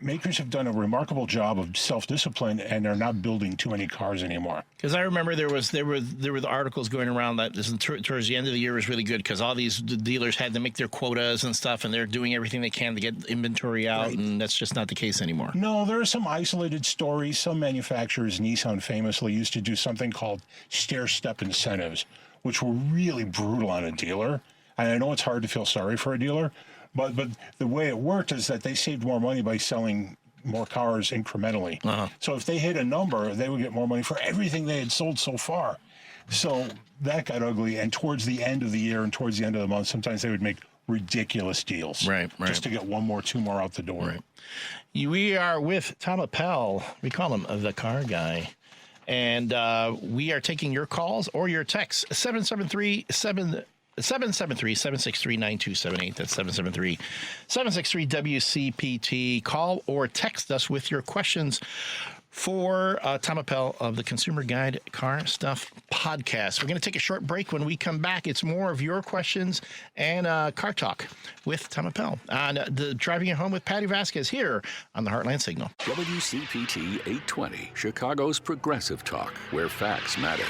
Makers have done a remarkable job of self-discipline, and they're not building too many cars anymore. Because I remember there were the articles going around that towards the end of the year was really good because all these dealers had to make their quotas and stuff, and they're doing everything they can to get inventory out, and that's just not the case anymore. No, there are some isolated stories. Some manufacturers, Nissan famously, used to do something called stair-step incentives, which were really brutal on a dealer. And I know it's hard to feel sorry for a dealer, but the way it worked is that they saved more money by selling more cars incrementally. So if they hit a number, they would get more money for everything they had sold so far. So that got ugly. And towards the end of the year and towards the end of the month, sometimes they would make ridiculous deals. Right. Just to get one more, two more out the door. Right. We are with Tom Appel. We call him the car guy. And we are taking your calls or your texts. 773-763-9278. That's 773-763-WCPT. Call or text us with your questions for Tom Appel of the Consumer Guide Car Stuff Podcast. We're going to take a short break. When we come back, it's more of your questions and car talk with Tom Appel on the Driving It Home with Patti Vasquez here on the Heartland Signal. WCPT 820, Chicago's progressive talk, where facts matter.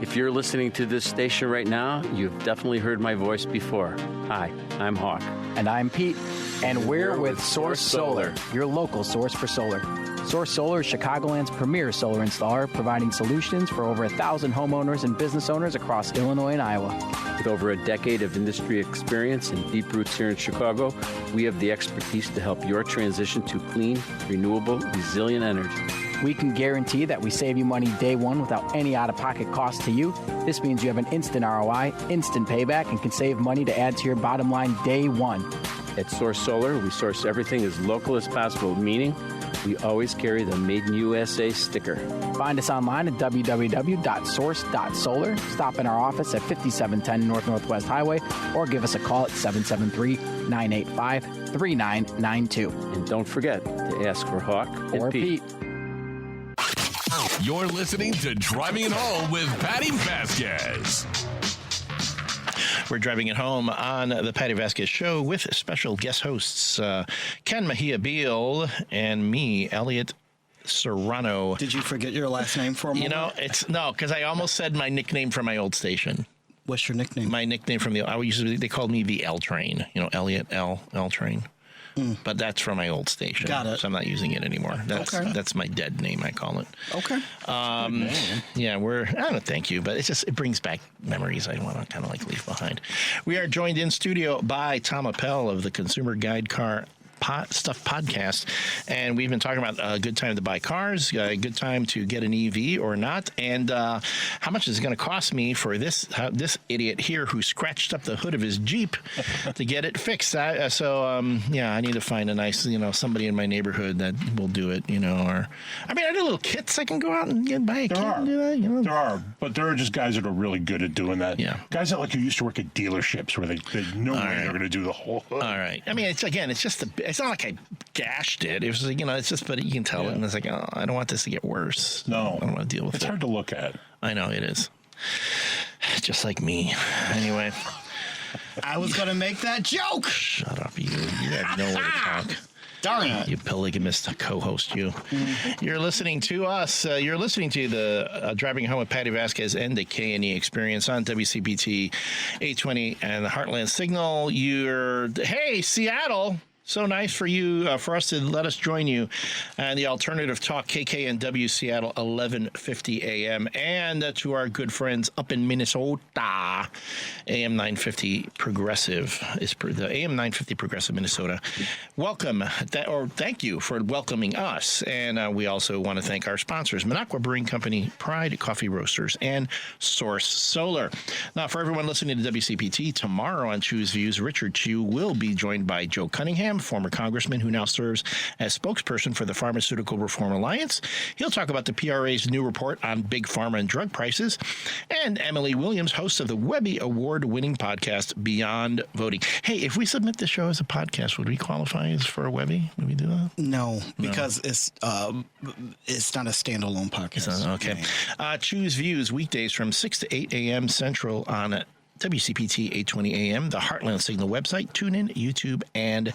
If you're listening to this station right now, you've definitely heard my voice before. Hi, I'm Hawk. And I'm Pete. And we're with Source Solar, your local source for solar. Source Solar is Chicagoland's premier solar installer, providing solutions for over 1,000 homeowners and business owners across Illinois and Iowa. With over a decade of industry experience and deep roots here in Chicago, we have the expertise to help your transition to clean, renewable, resilient energy. We can guarantee that we save you money day one without any out-of-pocket cost to you. This means you have an instant ROI, instant payback, and can save money to add to your bottom line day one. At Source Solar, we source everything as local as possible, meaning we always carry the Made in USA sticker. Find us online at www.source.solar. Stop in our office at 5710 North Northwest Highway or give us a call at 773-985-3992. And don't forget to ask for Hawk or Pete. You're listening to Driving It Home with Patti Vasquez. We're driving it home on the Patti Vasquez Show with special guest hosts Ken Mejia-Beal and me, Elliott Serrano. Did you forget your last name for a moment? You know, because I almost said my nickname from my old station. What's your nickname? My nickname from they called me the L Train. You know, Elliott L Train. But that's from my old station. Got it. So I'm not using it anymore. That's my dead name, I call it. Okay. Thank you, but it brings back memories I want to kind of like leave behind. We are joined in studio by Tom Appel of the Consumer Guide Car Stuff Podcast, and we've been talking about a good time to buy cars, a good time to get an EV or not, and how much is it going to cost me for this idiot here who scratched up the hood of his Jeep to get it fixed. I need to find a nice, somebody in my neighborhood that will do it, are there little kits I can go out and buy a kit and do that? There are, but there are just guys that are really good at doing that. Yeah. Guys that used to work at dealerships where they know they're going to do the whole hood. All right. I mean, it's just it's not like I gashed it. It was it's just, but you can tell it, and it's like, oh, I don't want this to get worse. No, I don't want to deal with it. It's hard to look at. I know it is. Just like me. Anyway, I was gonna make that joke. Shut up, you have nowhere to talk. Darn it. You polygamist co-host, you. You're listening to us. You're listening to the Driving Home with Patti Vasquez and the K&E Experience on WCPT 820 and the Heartland Signal. Hey, Seattle. So nice for you, for us to let us join you on the Alternative Talk KKNW Seattle 1150 AM, and to our good friends up in Minnesota, AM 950 Progressive is the AM 950 Progressive Minnesota. Welcome, thank you for welcoming us, and we also want to thank our sponsors: Minocqua Brewing Company, Pride Coffee Roasters, and Source Solar. Now, for everyone listening to WCPT, tomorrow on Choose Views, Richard Chu will be joined by Joe Cunningham, former congressman who now serves as spokesperson for the Pharmaceutical Reform Alliance. He'll talk about the PRA's new report on big pharma and drug prices. And Emily Williams, host of the Webby Award-winning podcast Beyond Voting. Hey, if we submit the show as a podcast, would we qualify as for a Webby? Would we do that? No, because it's not a standalone podcast. Okay. Choose Views weekdays from 6 to 8 a.m. Central on WCPT 820 AM, the Heartland Signal website, TuneIn, YouTube, and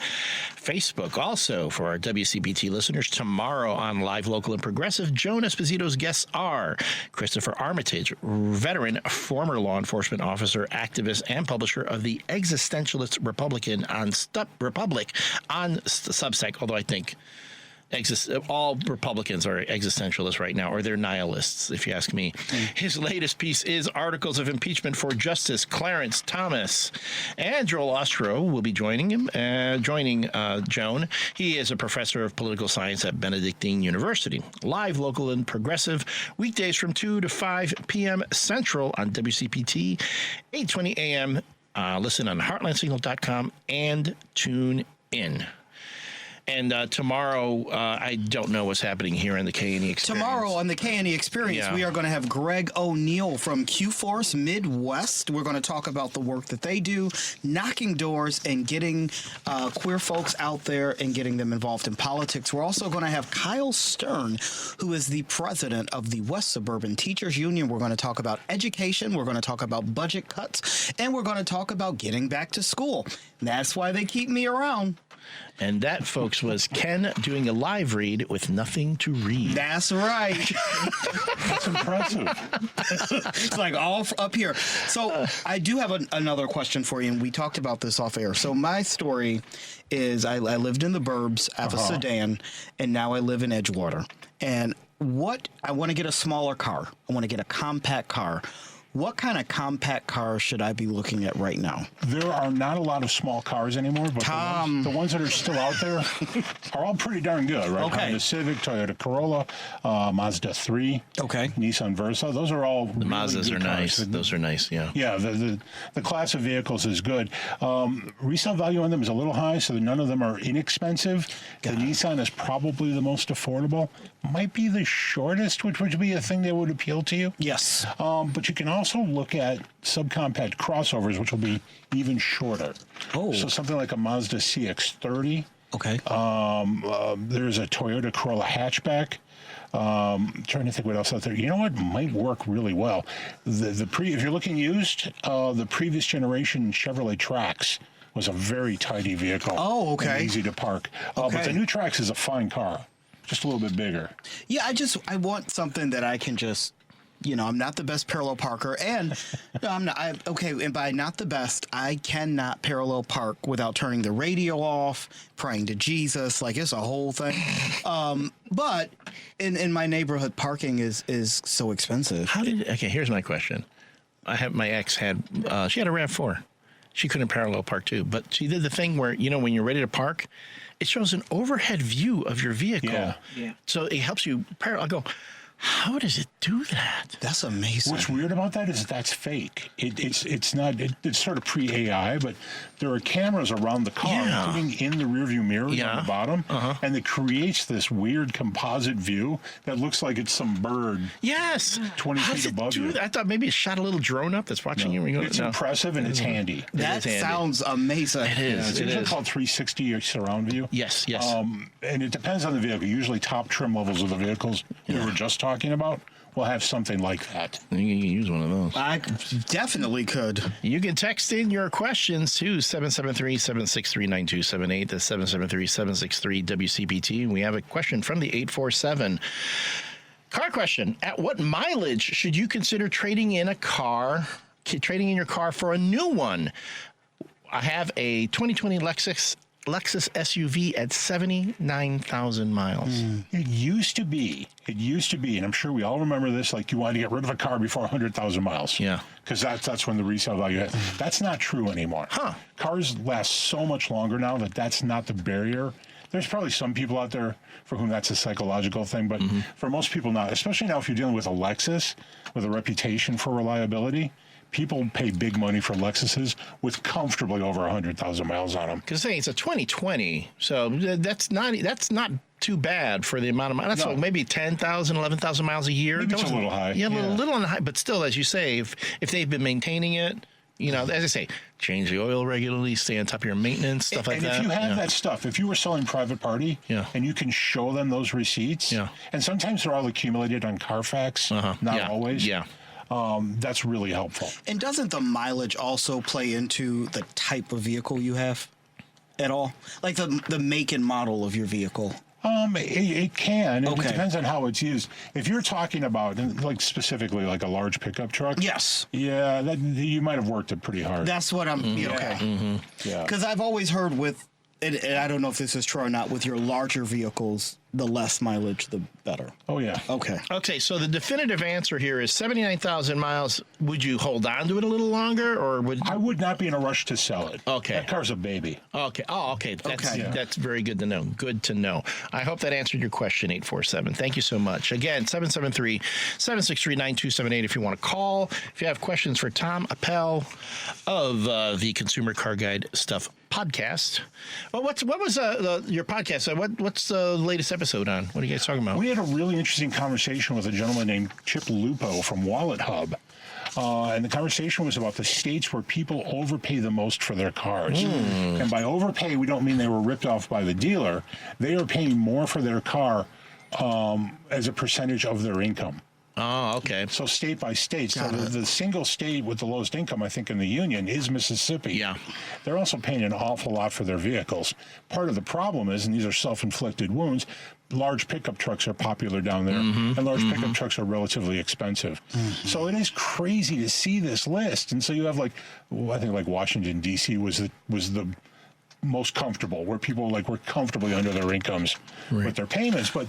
Facebook. Also, for our WCPT listeners, tomorrow on Live, Local, and Progressive, Joan Esposito's guests are Christopher Armitage, veteran, former law enforcement officer, activist, and publisher of the Existentialist Republican on Republic on Substack, although I think all Republicans are existentialists right now, or they're nihilists, if you ask me. His latest piece is Articles of Impeachment for Justice Clarence Thomas. And Joel Ostro will be joining him, Joan. He is a professor of political science at Benedictine University. Live, Local, and Progressive, weekdays from 2 to 5 p.m. Central on WCPT, 820 a.m. Listen on heartlandsignal.com and tune in. And tomorrow, I don't know what's happening here in the K&E Experience. Tomorrow on the K&E Experience, we are going to have Greg O'Neill from Q-Force Midwest. We're going to talk about the work that they do, knocking doors and getting queer folks out there and getting them involved in politics. We're also going to have Kyle Stern, who is the president of the West Suburban Teachers Union. We're going to talk about education. We're going to talk about budget cuts. And we're going to talk about getting back to school. And that's why they keep me around. And that, folks, was Ken doing a live read with nothing to read. That's right. That's impressive. It's like all up here. So I do have another question for you, and we talked about this off air. So my story is I lived in the burbs, I have a sedan, and now I live in Edgewater. And I want to get a smaller car. I want to get a compact car. What kind of compact car should I be looking at right now? There are not a lot of small cars anymore, but the ones that are still out there are all pretty darn good, right? Okay. Honda Civic, Toyota Corolla, Mazda 3, Nissan Versa. Those are all the Mazdas are nice. Those are nice, yeah. Yeah, the class of vehicles is good. Resale value on them is a little high, so none of them are inexpensive. The Nissan is probably the most affordable. Might be the shortest, which would be a thing that would appeal to you. Yes. But you can also look at subcompact crossovers, which will be even shorter. Oh. So something like a Mazda CX-30. Okay. There's a Toyota Corolla hatchback. Trying to think what else out there. You know what might work really well? If you're looking used, the previous generation Chevrolet Trax was a very tidy vehicle. Oh, okay. And easy to park. Okay. But the new Trax is a fine car. Just a little bit bigger. Yeah, I want something that I can just, I'm not the best parallel parker, and I'm not. And by not the best, I cannot parallel park without turning the radio off, praying to Jesus. Like, it's a whole thing. But in my neighborhood, parking is so expensive. Okay, here's my question. My ex had a RAV4. She couldn't parallel park too, but she did the thing where, when you're ready to park, it shows an overhead view of your vehicle. Yeah. So it helps you parallel. I go, how does it do that? That's amazing. What's weird about that is that's fake. It's not. It's sort of pre-AI, but there are cameras around the car, including in the rearview mirrors on the bottom, and it creates this weird composite view that looks like it's some bird. Yes, 20 feet above you. I thought maybe it shot a little drone up that's watching you. It's impressive and it's handy. That sounds amazing. It is. It's usually called 360 or surround view. Yes. And it depends on the vehicle. Usually, top trim levels of the vehicles we were just talking about will have something like that. You can use one of those. I definitely could. You can text in your questions to 773-763-9278. That's 773-763-WCPT. We have a question from the 847. Car question. At what mileage should you consider trading in your car for a new one? I have a 2020 Lexus Lexus SUV at 79,000 miles. It used to be, and I'm sure we all remember this, like you wanted to get rid of a car before 100,000 miles. Yeah. Because that's when the resale value hit. That's not true anymore. Huh. Cars last so much longer now that's not the barrier. There's probably some people out there for whom that's a psychological thing, but for most people not, especially now if you're dealing with a Lexus with a reputation for reliability, people pay big money for Lexuses with comfortably over 100,000 miles on them. Because it's a 2020, so that's not too bad for the amount of miles. That's what, maybe 10,000, 11,000 miles a year. Maybe it's a little high. Yeah, a little on the high, but still, as you say, if they've been maintaining it, you know, as I say, change the oil regularly, stay on top of your maintenance, stuff like that. And if you have that stuff, if you were selling private party, and you can show them those receipts, and sometimes they're all accumulated on Carfax, not always. Yeah. That's really helpful. And doesn't the mileage also play into the type of vehicle you have at all? Like the make and model of your vehicle? It can. It depends on how it's used. If you're talking about, like specifically like a large pickup truck. Yes. Yeah, you might have worked it pretty hard. That's what I'm, okay. Yeah. Because I've always heard with, and I don't know if this is true or not, with your larger vehicles, the less mileage, the better. Oh, yeah. Okay, so the definitive answer here is 79,000 miles. Would you hold on to it a little longer, or would... I would not be in a rush to sell it. Okay. That car's a baby. Okay. Oh, okay. That's very good to know. Good to know. I hope that answered your question, 847. Thank you so much. Again, 773-763-9278 if you want to call. If you have questions for Tom Appel of the Consumer Car Guide Stuff podcast. Well, what was your podcast? What's the latest episode on? What are you guys talking about? We had a really interesting conversation with a gentleman named Chip Lupo from Wallet Hub. And the conversation was about the states where people overpay the most for their cars. And by overpay, we don't mean they were ripped off by the dealer. They are paying more for their car as a percentage of their income. Oh, okay. So state by state. So the single state with the lowest income, I think, in the union is Mississippi. Yeah. They're also paying an awful lot for their vehicles. Part of the problem is, and these are self-inflicted wounds, large pickup trucks are popular down there, and large pickup trucks are relatively expensive. So it is crazy to see this list. And so you have, like, I think like Washington, D.C. was the most comfortable, where people were comfortably under their incomes with their payments. But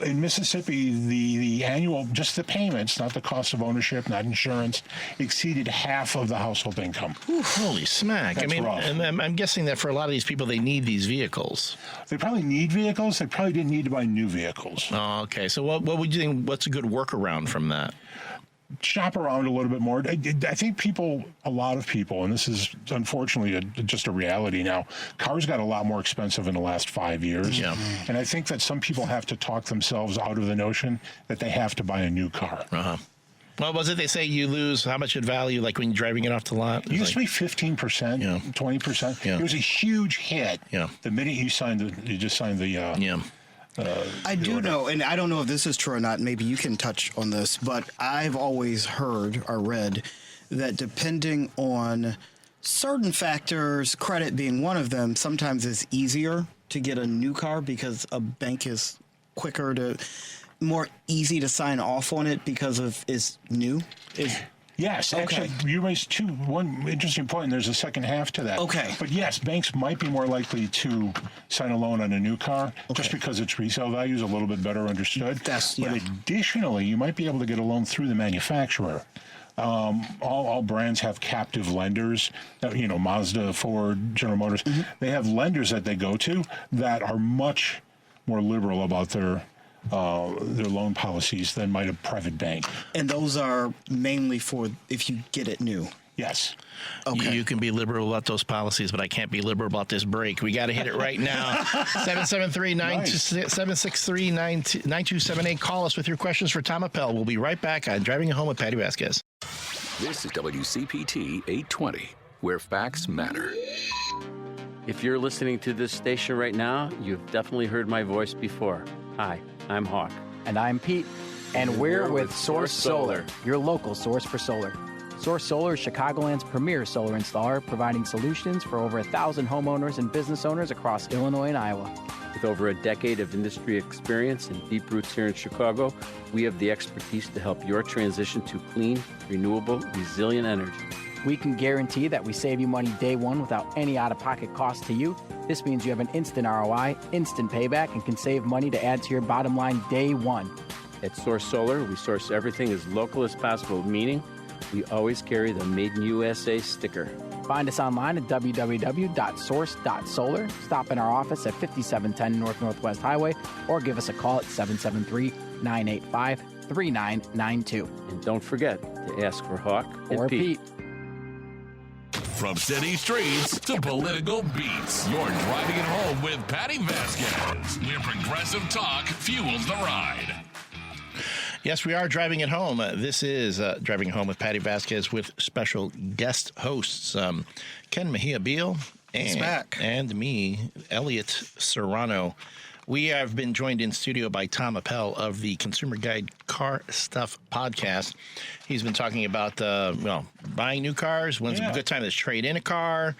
in Mississippi, the annual, just the payments, not the cost of ownership, not insurance, exceeded half of the household income. Ooh, holy smack. That's rough. And I'm guessing that for a lot of these people, they need these vehicles. They probably need vehicles. They probably didn't need to buy new vehicles. Oh, okay. So what would you think, what's a good workaround from that? Shop around a little bit more. I think a lot of people, and this is unfortunately just a reality now, cars got a lot more expensive in the last 5 years. Yeah. And I think that some people have to talk themselves out of the notion that they have to buy a new car. Well, was it they say you lose how much in value, like when you're driving it off the lot? It used to be 15%, 20%. It was a huge hit the minute you just signed the I do know, and I don't know if this is true or not, maybe you can touch on this, but I've always heard or read that depending on certain factors, credit being one of them, sometimes it's easier to get a new car because a bank is more easy to sign off on it because it's new. Yes, actually, you raised one interesting point, and there's a second half to that. But yes, banks might be more likely to sign a loan on a new car just because its resale value is a little bit better understood. But additionally, you might be able to get a loan through the manufacturer. All brands have captive lenders, Mazda, Ford, General Motors. They have lenders that they go to that are much more liberal about their loan policies than might a private bank. And those are mainly for if you get it new. Yes. Okay. You can be liberal about those policies, but I can't be liberal about this break. We got to hit it right now. 773-9278. Call us with your questions for Tom Appel. We'll be right back on Driving Home with Patti Vasquez. This is WCPT 820, where facts matter. If you're listening to this station right now, you've definitely heard my voice before. Hi, I'm Hawk. And I'm Pete. And we're with Source Solar, your local source for solar. Source Solar is Chicagoland's premier solar installer, providing solutions for over 1,000 homeowners and business owners across Illinois and Iowa. With over a decade of industry experience and deep roots here in Chicago, we have the expertise to help your transition to clean, renewable, resilient energy. We can guarantee that we save you money day one without any out-of-pocket cost to you. This means you have an instant ROI, instant payback, and can save money to add to your bottom line day one. At Source Solar, we source everything as local as possible, meaning we always carry the Made in USA sticker. Find us online at www.source.solar. Stop in our office at 5710 North Northwest Highway or give us a call at 773-985-3992. And don't forget to ask for Hawk and Or Pete. From city streets to political beats, you're driving it home with Patti Vasquez, where progressive talk fuels the ride. Yes, we are driving it home. This is Driving It Home with Patti Vasquez with special guest hosts, Ken Mejia-Beal and me, Elliott Serrano. We have been joined in studio by Tom Appel of the Consumer Guide Car Stuff podcast. He's been talking about, buying new cars, when's a good time to trade in a car,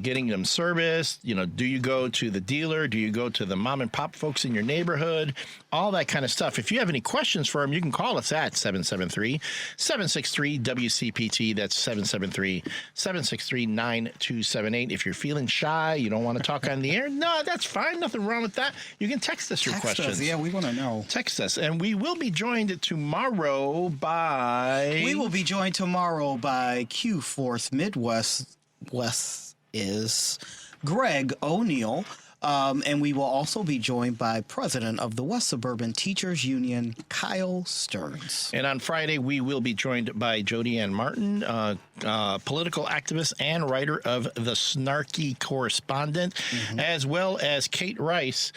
getting them serviced. Do you go to the dealer? Do you go to the mom and pop folks in your neighborhood? All that kind of stuff. If you have any questions for him, you can call us at 773-763-WCPT. That's 773-763-9278. If you're feeling shy, you don't want to talk on the air, no, that's fine. Nothing wrong with that. You can text us your questions. Yeah, we want to know. Text us. And we will be joined tomorrow by... Q Force Midwest is Greg O'Neill. And we will also be joined by President of the West Suburban Teachers Union, Kyle Stearns. And on Friday, we will be joined by Jody Ann Martin, political activist and writer of The Snarky Correspondent, as well as Kate Rice,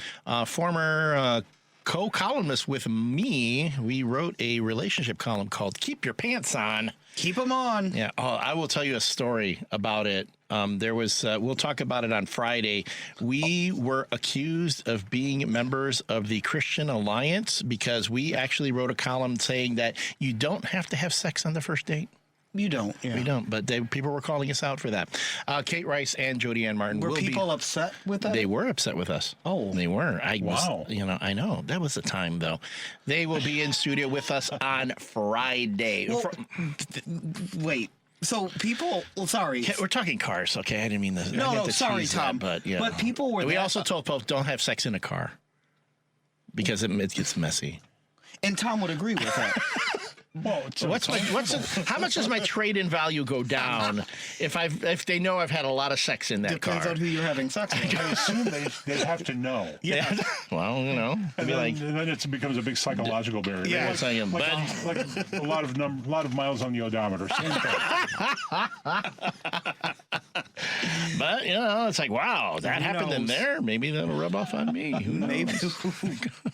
former co-columnist with me. We wrote a relationship column called Keep Your Pants On. Keep them on. Yeah. Oh, I will tell you a story about it. We'll talk about it on Friday. We were accused of being members of the Christian Alliance because we actually wrote a column saying that you don't have to have sex on the first date. You don't. Yeah. We don't. But people were calling us out for that. Kate Rice and Jody Ann Martin. Were people upset with that? They were upset with us. Oh. They were. Wow. I know. That was the time, though. They will be in studio with us on Friday. Well, wait. So people, sorry. We're talking cars, okay? I didn't mean this. No, sorry, Tom. But people were. We also told folks don't have sex in a car because it gets messy. And Tom would agree with that. Well, how much does my trade-in value go down if they know I've had a lot of sex in that car? Depends on who you're having sex with. I assume they have to know. Yeah. Well, and then it becomes a big psychological barrier. Yeah. Like a lot of miles on the odometer. Same thing. But it's like, wow, that happened in there. Maybe that'll rub off on me. Who knows? Maybe.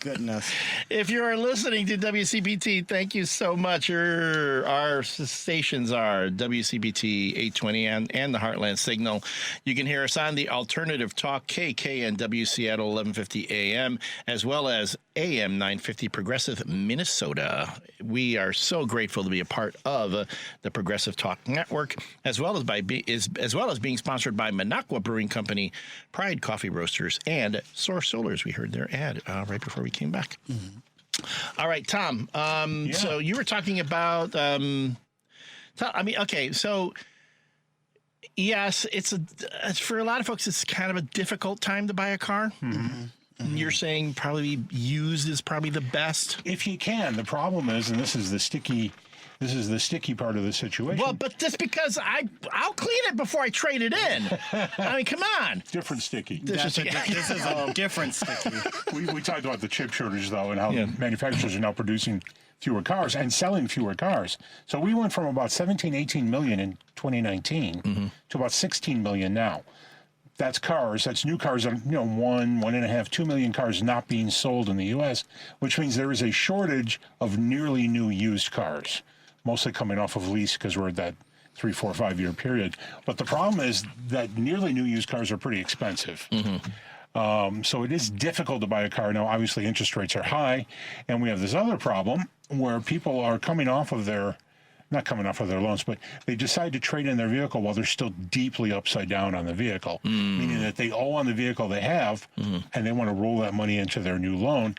Goodness. If you are listening to WCPT, thank you so much. Our stations are WCPT 820 and the Heartland Signal. You can hear us on the Alternative Talk KKNW Seattle 1150 AM, as well as AM 950 Progressive Minnesota. We are so grateful to be a part of the Progressive Talk Network, as well as being sponsored by Minocqua Brewing Company, Pride Coffee Roasters, and Source Solar, as we heard their ad right before we came back. Mm-hmm. All right, Tom. So you were talking about. So yes, it's for a lot of folks, it's kind of a difficult time to buy a car. Mm-hmm. Mm-hmm. You're saying probably used is probably the best if you can. The problem is, and this is the sticky part of the situation. Well, but just because I'll clean it before I trade it in. I mean, come on. Different sticky. This is a different sticky. We talked about the chip shortage, though, and how manufacturers are now producing fewer cars and selling fewer cars. So we went from about 18 million in 2019 to about 16 million now. That's cars. That's new cars. 1.5, 2 million cars not being sold in the U.S., which means there is a shortage of nearly new used cars, mostly coming off of lease because we're at that 3, 4, 5 year period. But the problem is that nearly new used cars are pretty expensive. Mm-hmm. So it is difficult to buy a car. Now, obviously, interest rates are high. And we have this other problem where people are not coming off of their loans, but they decide to trade in their vehicle while they're still deeply upside down on the vehicle, meaning that they owe on the vehicle they have, and they want to roll that money into their new loan.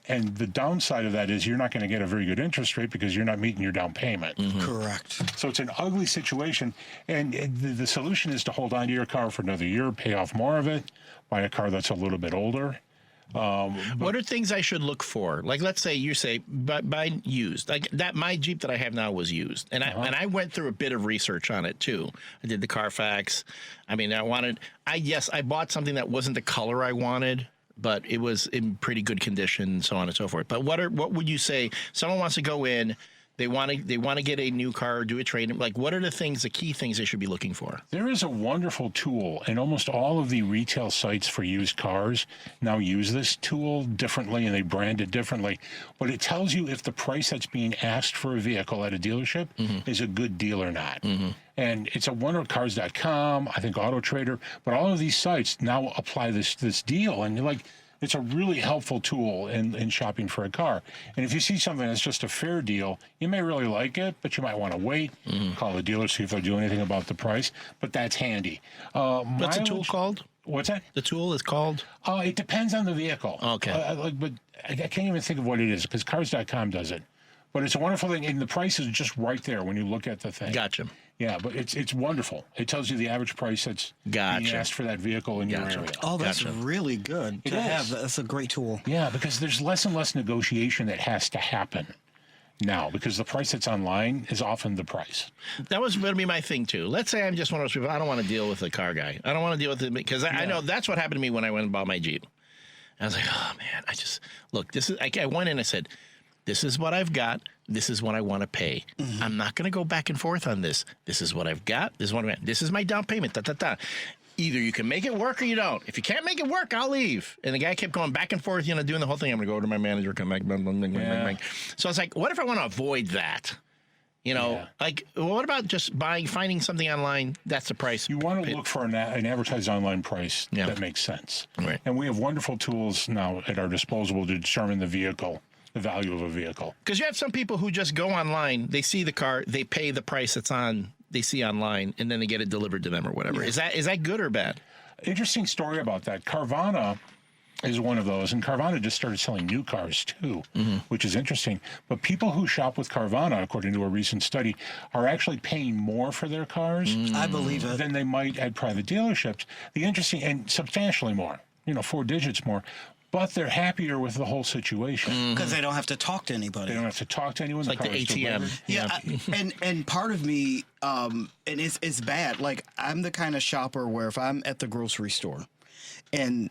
And the downside of that is you're not going to get a very good interest rate because you're not meeting your down payment. Correct. So it's an ugly situation. And the solution is to hold on to your car for another year, pay off more of it, buy a car that's a little bit older. What are things I should look for? Like, let's say you say buy used. Like that, my Jeep that I have now was used, and I went through a bit of research on it too. I did the Carfax. I mean, I bought something that wasn't the color I wanted, but it was in pretty good condition, so on and so forth. But what would you say? Someone wants to go in. They want to get a new car, do a trade. Like, what are the key things they should be looking for? There is a wonderful tool, and almost all of the retail sites for used cars now use this tool differently, and they brand it differently. But it tells you if the price that's being asked for a vehicle at a dealership is a good deal or not. And it's a wondercars.com, I think Auto Trader, but all of these sites now apply this deal, and you're like, it's a really helpful tool in shopping for a car. And if you see something that's just a fair deal, you may really like it, but you might want to wait, call the dealer, see if they'll do anything about the price. But that's handy. What's the tool called? What's that? The tool is called? It depends on the vehicle. Okay. But I can't even think of what it is because cars.com does it. But it's a wonderful thing, and the price is just right there when you look at the thing. Gotcha. Yeah, but it's wonderful. It tells you the average price that's being asked for that vehicle in your area. Oh, that's really good to have. That's a great tool. Yeah, because there's less and less negotiation that has to happen now because the price that's online is often the price. That was going to be my thing, too. Let's say I'm just one of those people, I don't want to deal with the car guy. I don't want to deal with it because I know that's what happened to me when I went and bought my Jeep. I was like, oh, man, I went in and I said, this is what I've got. This is what I want to pay. I'm not going to go back and forth on this. This is what I've got. This is what this is my down payment. Either you can make it work or you don't. If you can't make it work, I'll leave. And the guy kept going back and forth, doing the whole thing. I'm going to go over to my manager, come back. Blah, blah, blah, blah, blah. So I was like, what if I want to avoid that? Like, what about just finding something online? That's the price. You want to look for an advertised online price that makes sense. Right. And we have wonderful tools now at our disposal to determine the value of a vehicle. Because you have some people who just go online, they see the car, they pay the price they see online, and then they get it delivered to them or whatever. Is that good or bad? Interesting story about that. Carvana is one of those, and Carvana just started selling new cars too, which is interesting. But people who shop with Carvana, according to a recent study, are actually paying more for their cars. I believe it. Than they might at private dealerships. And substantially more, 4 digits more. But they're happier with the whole situation. Because they don't have to talk to anybody. They don't have to talk to anyone. It's like the ATM. And part of me, and it's bad. Like, I'm the kind of shopper where if I'm at the grocery store and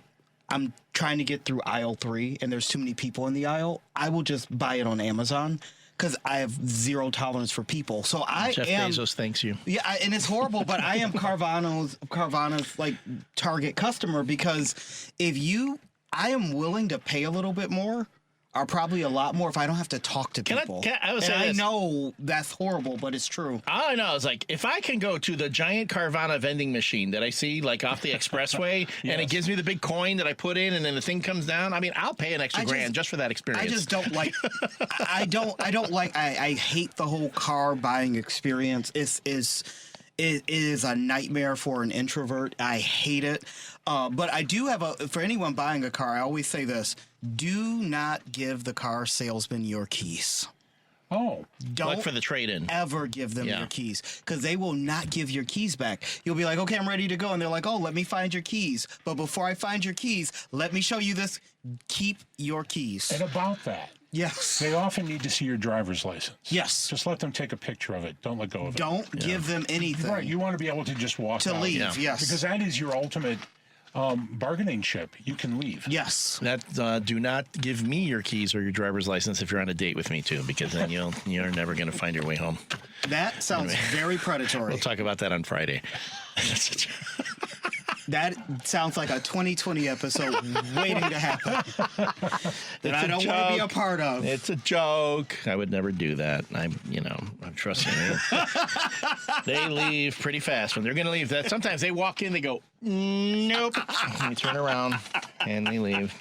I'm trying to get through aisle 3 and there's too many people in the aisle, I will just buy it on Amazon because I have zero tolerance for people. So Jeff Bezos thanks you. Yeah, and it's horrible, but I am Carvana's like target customer because I am willing to pay a little bit more, or probably a lot more, if I don't have to talk to people. I know that's horrible, but it's true. All I know is, like, if I can go to the giant Carvana vending machine that I see, like, off the expressway, and it gives me the big coin that I put in, and then the thing comes down, I mean, I'll pay an extra grand just for that experience. I just don't like. I hate the whole car buying experience. It is a nightmare for an introvert. I hate it. But I do have for anyone buying a car, I always say this: do not give the car salesman your keys. Oh, don't like for the trade-in. Ever give them your keys, because they will not give your keys back. You'll be like, okay, I'm ready to go, and they're like, oh, let me find your keys. But before I find your keys, let me show you this. Keep your keys. And about that. Yes. They often need to see your driver's license. Yes. Just let them take a picture of it. Don't let go of it. Don't give them anything. Right. You want to be able to just walk out. To leave, yes. Because that is your ultimate bargaining chip. You can leave. Yes. That do not give me your keys or your driver's license if you're on a date with me too, because then you're never going to find your way home. That sounds very predatory. We'll talk about that on Friday. That sounds like a 2020 episode waiting to happen that I don't want to be a part of. It's a joke. I would never do that. I'm trusting you. They leave pretty fast when they're going to leave. That sometimes they walk in, they go, nope. They turn around and they leave.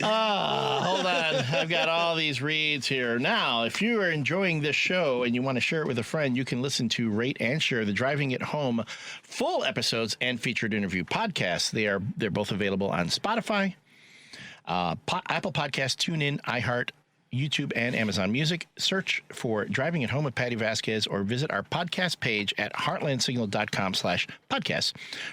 Hold on. I've got all these reads here. Now, if you are enjoying this show and you want to share it with a friend, you can listen to, rate, and share the Driving It Home full episodes and featured interview podcasts. They're both available on Spotify, Apple Podcasts, TuneIn, iHeart, YouTube, and Amazon Music. Search for Driving It Home with Patti Vasquez or visit our podcast page at heartlandsignal.com/podcasts.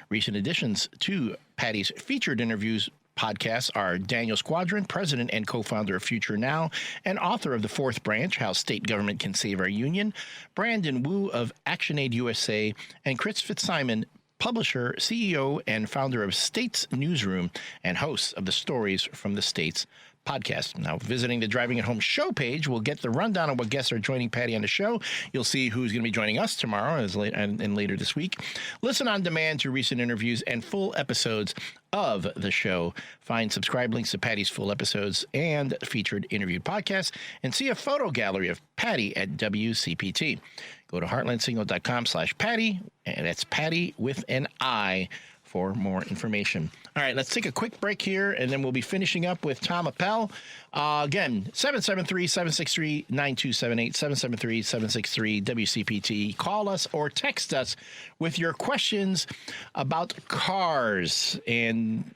Recent additions to Patti's featured interviews podcasts are Daniel Squadron, president and co-founder of Future Now, and author of The Fourth Branch, How State Government Can Save Our Union, Brandon Wu of ActionAid USA, and Chris Fitzsimon, publisher, CEO, and founder of States Newsroom and host of the Stories from the States podcast. Now, visiting the Driving It Home show page, we'll get the rundown of what guests are joining Patti on the show. You'll see who's going to be joining us tomorrow and later this week. Listen on demand to recent interviews and full episodes of the show. Find subscribe links to Patti's full episodes and featured interviewed podcasts, and see a photo gallery of Patti at WCPT. Go to heartlandsignal.com/Patti, and that's Patti with an I, for more information. All right, let's take a quick break here, and then we'll be finishing up with Tom Appel. Again, 773-763-9278, 773-763-WCPT. Call us or text us with your questions about cars. And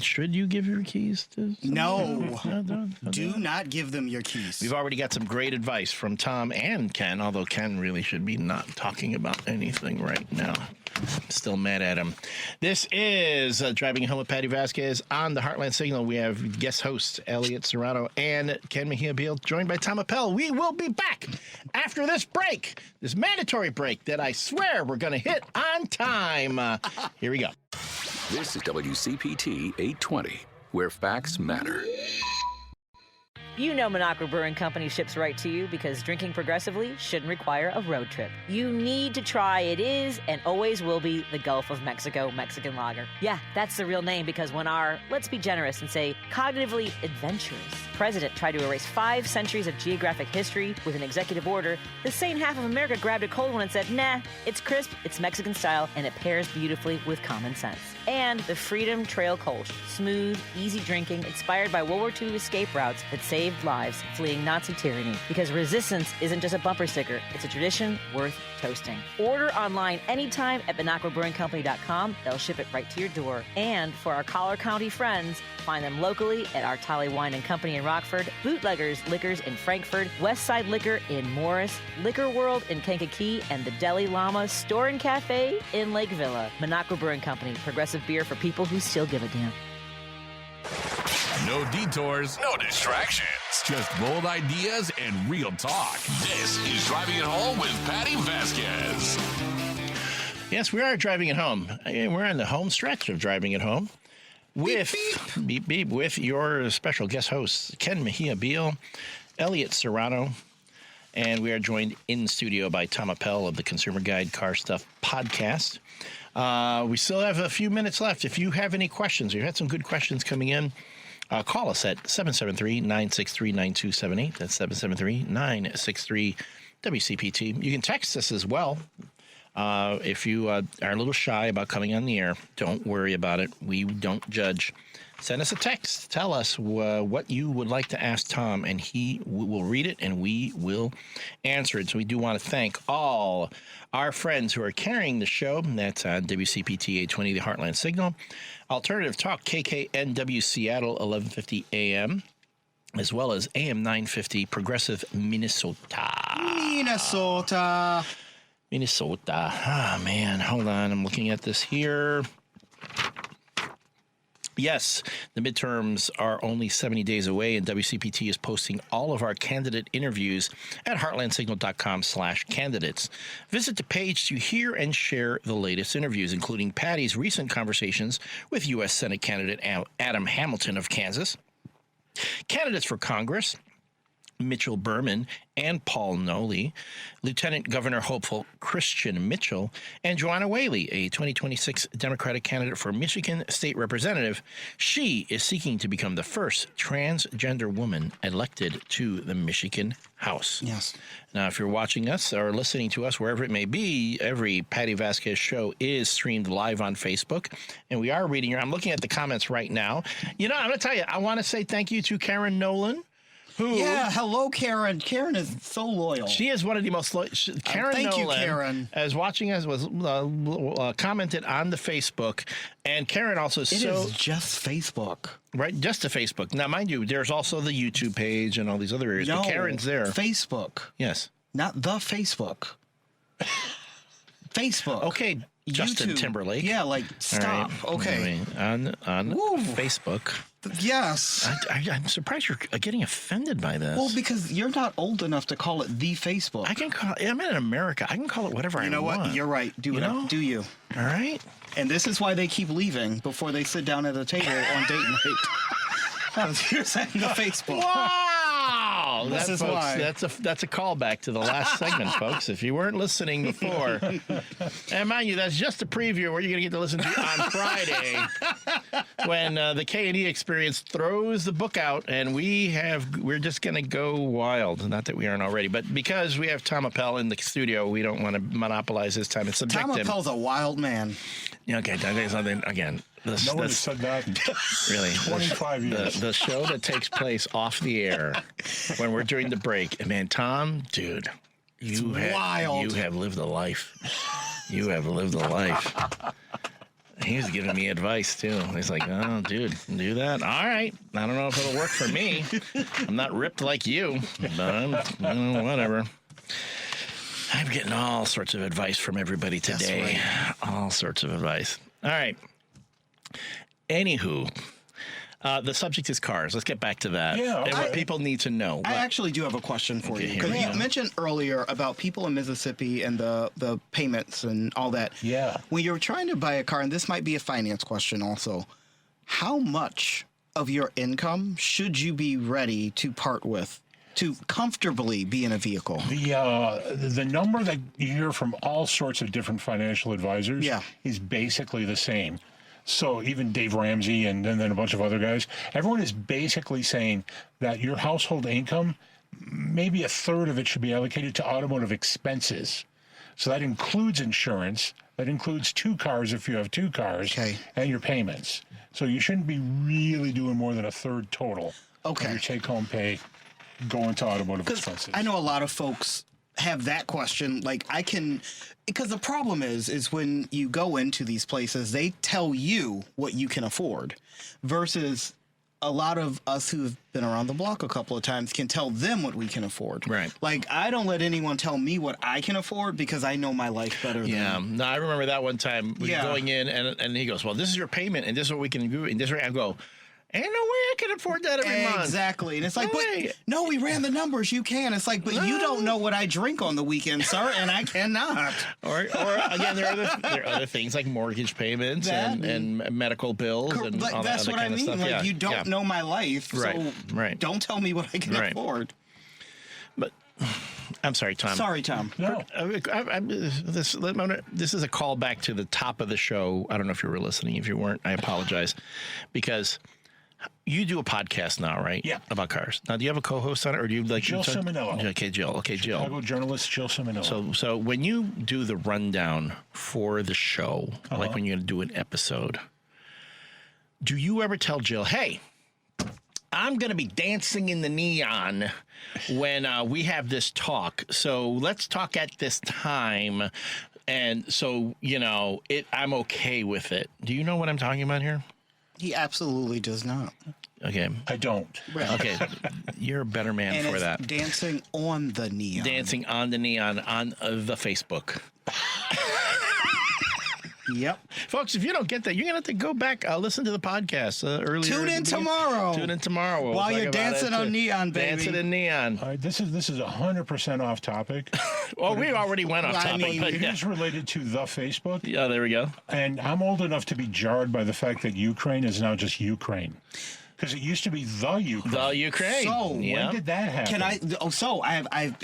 should you give your keys to No. Do not give them your keys. We've already got some great advice from Tom and Ken, although Ken really should be not talking about anything right now. Still mad at him. This is Driving Home with Patti Vasquez on the Heartland Signal. We have guest hosts Elliott Serrano and Ken Mejia-Beal, joined by Tom Appel. We will be back after this break, this mandatory break that I swear we're going to hit on time. Here we go. This is WCPT 820, where facts matter. You know Minocqua Brewing Company ships right to you because drinking progressively shouldn't require a road trip. You need to try it is and always will be the Gulf of Mexico Mexican Lager. Yeah, that's the real name because when our, let's be generous and say, cognitively adventurous president tried to erase 5 centuries of geographic history with an executive order, the sane half of America grabbed a cold one and said, nah, it's crisp, it's Mexican style, and it pairs beautifully with common sense. And the Freedom Trail Kolsch, smooth, easy drinking, inspired by World War II escape routes that saved lives fleeing Nazi tyranny. Because resistance isn't just a bumper sticker, it's a tradition worth toasting. Order online anytime at MinocquaBrewingCompany.com. They'll ship it right to your door. And for our Collar County friends, find them locally at our Tolly Wine and Company in Rockford, Bootleggers Liquors in Frankfurt, Westside Liquor in Morris, Liquor World in Kankakee, and the Deli Llama Store and Cafe in Lake Villa. Minocqua Brewing Company, progressive beer for people who still give a damn. No detours, no distractions. Just bold ideas and real talk. This is Driving It Home with Patti Vasquez. Yes, we are driving it home. We're on the home stretch of Driving It Home with beep, beep, with your special guest hosts, Ken Mejia-Beal, Elliott Serrano, and we are joined in studio by Tom Appel of the Consumer Guide Car Stuff podcast. We still have a few minutes left. If you have any questions, we've had some good questions coming in. Call us at 773-963-9278. That's 773-963-WCPT. You can text us as well. If you are a little shy about coming on the air, don't worry about it. We don't judge. Send us a text. Tell us what you would like to ask Tom, and he will read it, and we will answer it. So we do want to thank all our friends who are carrying the show. That's on WCPT 820, the Heartland Signal. Alternative Talk, KKNW Seattle, 1150 AM, as well as AM 950, Progressive Minnesota. Minnesota. Ah, man. Hold on. I'm looking at this here. Yes, the midterms are only 70 days away, and WCPT is posting all of our candidate interviews at heartlandsignal.com/candidates. Visit the page to hear and share the latest interviews, including Patti's recent conversations with U.S. Senate candidate Adam Hamilton of Kansas, candidates for Congress, Mitchell Berman and Paul Noley, Lieutenant Governor hopeful Christian Mitchell, and Joanna Whaley, a 2026 Democratic candidate for Michigan State Representative. She is seeking to become the first transgender woman elected to the Michigan House. Yes. Now, if you're watching us or listening to us, wherever it may be, every Patti Vasquez show is streamed live on Facebook, and we are reading. I'm looking at the comments right now. You know, I'm going to tell you, I want to say thank you to Karen Nolan, Yeah, hello, Karen. Karen is so loyal. She is one of the most loyal. Karen thank Nolan, you, Karen. as watching us, was commented on the Facebook. And Karen also It is just Facebook. Right, just the Facebook. Now, mind you, there's also the YouTube page and all these other areas. No, but Karen's there. Facebook. Yes. Not the Facebook. Facebook. Okay, Justin YouTube. Timberlake. Yeah, like, stop. All right. Okay. On Facebook. Yes. I'm surprised you're getting offended by this. Well, because you're not old enough to call it the Facebook. I can call it, I'm in America. I can call it whatever I want. You know what? You're right. Do you? All right. And this is why they keep leaving before they sit down at a table on date night. Because you're saying the Facebook. Wow! This is why. That's a callback to the last segment, folks. If you weren't listening before, and mind you, that's just a preview where you're going to get to listen to on Friday when the K&E Experience throws the book out, and we're just going to go wild. Not that we aren't already, but because we have Tom Appel in the studio, we don't want to monopolize his time and subject him. Tom Appel's a wild man. Yeah, okay, there's something again. No one has said that in really 25 years. The show that takes place off the air when we're during the break. And man, Tom, dude, you have lived a life. You have lived a life. He was giving me advice too. He's like, "Oh, dude, do that. All right. I don't know if it'll work for me. I'm not ripped like you, but whatever." I'm getting all sorts of advice from everybody today. Right. All sorts of advice. All right. Anywho, the subject is cars. Let's get back to that. Yeah, and what people need to know. I actually do have a question for you. Because you mentioned earlier about people in Mississippi and the payments and all that. Yeah. When you're trying to buy a car, and this might be a finance question also, how much of your income should you be ready to part with to comfortably be in a vehicle? The number that you hear from all sorts of different financial advisors is basically the same. So even Dave Ramsey and then a bunch of other guys, everyone is basically saying that your household income, maybe a third of it should be allocated to automotive expenses. So that includes insurance, that includes 2 cars if you have 2 cars, and your payments. So you shouldn't be really doing more than a third total of your take-home pay going to automotive expenses. I know a lot of folks have that question. Like, because the problem is when you go into these places, they tell you what you can afford versus a lot of us who've been around the block a couple of times can tell them what we can afford. Right. Like, I don't let anyone tell me what I can afford because I know my life better than them. No, I remember that one time going in and he goes, well, this is your payment and this is what we can do. And this I go, ain't no way I can afford that every month. Exactly. And it's like, no, we ran the numbers. You can. It's like, but you don't know what I drink on the weekend, sir, and I cannot. Or again, there are other things like mortgage payments and medical bills and all that that's other what kind I mean. of stuff. Like, you don't know my life, so don't tell me what I can afford. But I'm sorry, Tom. Sorry, Tom. No. This is a call back to the top of the show. I don't know if you were listening. If you weren't, I apologize. Because you do a podcast now, right? Yeah. About cars. Now, do you have a co-host on it, or do you like Jill Ciminello? Okay, Jill. Chicago journalist Jill Ciminello. So when you do the rundown for the show, like when you're going to do an episode, do you ever tell Jill, hey, I'm going to be dancing in the neon when we have this talk, so let's talk at this time, and so, I'm okay with it. Do you know what I'm talking about here? He absolutely does not. Okay. I don't. Okay. You're a better man and for it's that. Dancing on the neon. Dancing on the neon on the Facebook. Yep. Folks, if you don't get that, you're going to have to go back, listen to the podcast earlier. Tune in tomorrow. Tune in tomorrow. While you're dancing on neon, baby. Dancing in neon. All right, this is 100% off topic. Well, we already went off topic. I mean, it is related to the Facebook. Yeah, there we go. And I'm old enough to be jarred by the fact that Ukraine is now just Ukraine. Because it used to be the Ukraine. The Ukraine. So when did that happen? Can I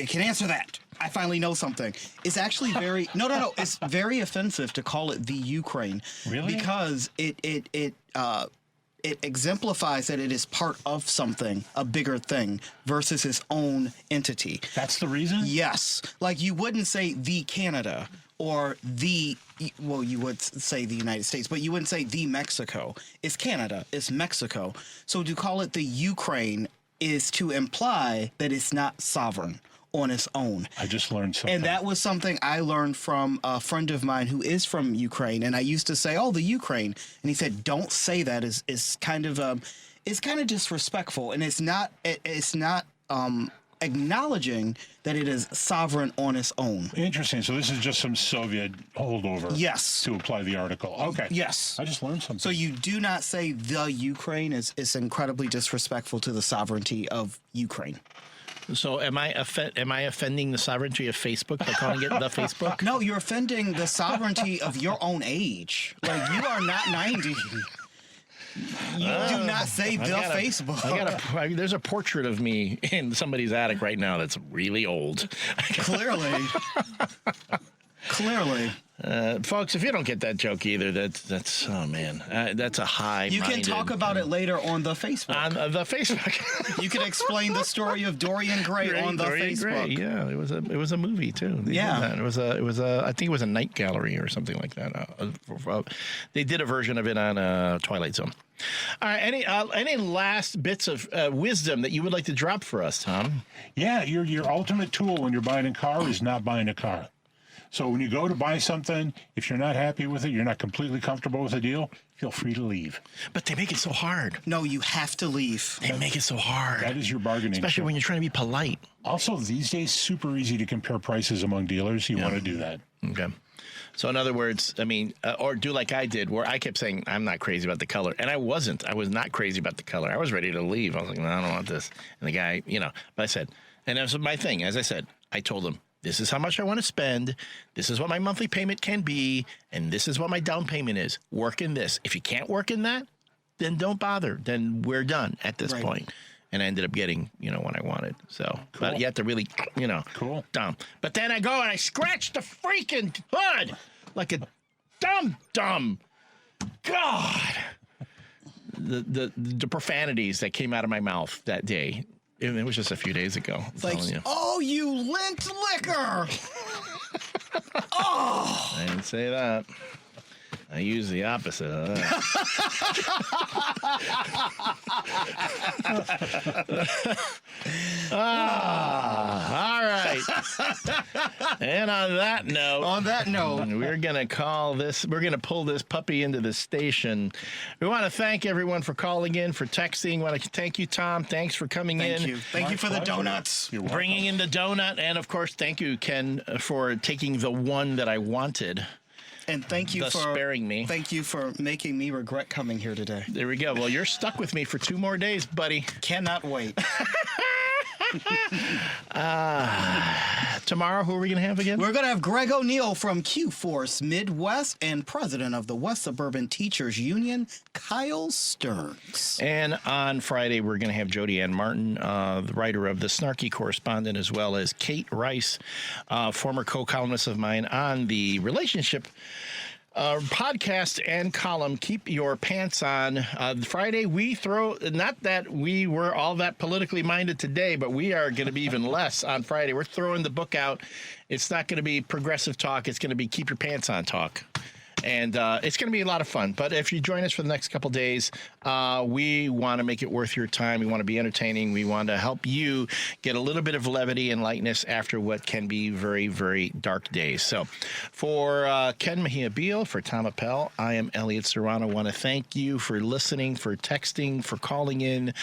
can answer that. I finally know something. It's actually very no. It's very offensive to call it the Ukraine. Really? Because it exemplifies that it is part of something, a bigger thing, versus its own entity. That's the reason? Yes. Like, you wouldn't say the Canada or you would say the United States, but you wouldn't say the Mexico. It's Canada. It's Mexico. So to call it the Ukraine is to imply that it's not sovereign on its own. I just learned something. And that was something I learned from a friend of mine who is from Ukraine. And I used to say, "Oh, the Ukraine," and he said, "Don't say that. It's kind of disrespectful, and it's not acknowledging that it is sovereign on its own." Interesting. So this is just some Soviet holdover. Yes. To apply the article. Okay. Yes. I just learned something. So you do not say the Ukraine. It's incredibly disrespectful to the sovereignty of Ukraine. So am I offending the sovereignty of Facebook by calling it the Facebook? No, you're offending the sovereignty of your own age. Like, you are not 90. You do not say Facebook. There's a portrait of me in somebody's attic right now that's really old. Clearly. Clearly. Folks, if you don't get that joke either, that's oh man, that's a high. You can talk about it later on the Facebook. On the Facebook, you can explain the story of Dorian Gray on the Facebook. Gray. Yeah, it was a movie too. It was a I think it was a night gallery or something like that. They did a version of it on Twilight Zone. All right, any last bits of wisdom that you would like to drop for us, Tom? Yeah, your ultimate tool when you're buying a car is not buying a car. So when you go to buy something, if you're not happy with it, you're not completely comfortable with the deal, feel free to leave. But they make it so hard. No, you have to leave. They make it so hard. That is your bargaining. Especially when you're trying to be polite. Also, these days, super easy to compare prices among dealers. You want to do that. Okay. So in other words, I mean, or do like I did, where I kept saying, I'm not crazy about the color. And I wasn't. I was not crazy about the color. I was ready to leave. I was like, no, I don't want this. And the guy, but I said, and that was my thing. As I said, I told him, this is how much I want to spend. This is what my monthly payment can be. And this is what my down payment is. Work in this. If you can't work in that, then don't bother. Then we're done at this point. And I ended up getting, what I wanted. So, cool. But you have to really, cool. Dumb. But then I go and I scratch the freaking hood like a dumb. God. The profanities that came out of my mouth that day. It was just a few days ago. It's like, oh, you lint liquor. Oh. I didn't say that. I use the opposite of that. All right. And on that note, we're going to pull this puppy into the station. We want to thank everyone for calling in, for texting. We want to thank you, Tom. Thanks for coming in. Thank you for the donuts. Bringing in the donut. And, of course, thank you, Ken, for taking the one that I wanted. And thank you for sparing me. Thank you for making me regret coming here today. There we go. Well, you're stuck with me for 2 more days, buddy. Cannot wait. Tomorrow, who are we going to have again? We're going to have Greg O'Neill from Q-Force Midwest and president of the West Suburban Teachers Union, Kyle Stearns. And on Friday, we're going to have Jody Ann Martin, the writer of The Snarky Correspondent, as well as Kate Rice, former co-columnist of mine on the relationship podcast and column, Keep Your Pants On. Friday, we throw, not that we were all that politically minded today, but we are going to be even less on Friday. We're throwing the book out. It's not going to be progressive talk. It's going to be Keep Your Pants On talk. And it's going to be a lot of fun. But if you join us for the next couple days, we want to make it worth your time. We want to be entertaining. We want to help you get a little bit of levity and lightness after what can be very, very dark days. So for Ken Mejia-Beal, for Tom Appel, I am Elliott Serrano. I want to thank you for listening, for texting, for calling in.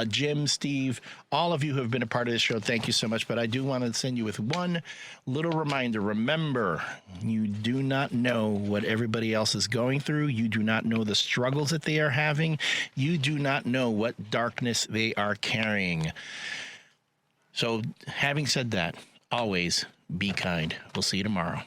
Jim, Steve, all of you who have been a part of this show, thank you so much. But I do want to send you with one little reminder. Remember, you do not know what everybody else is going through. You do not know the struggles that they are having. You do not know what darkness they are carrying. So having said that, always be kind. We'll see you tomorrow.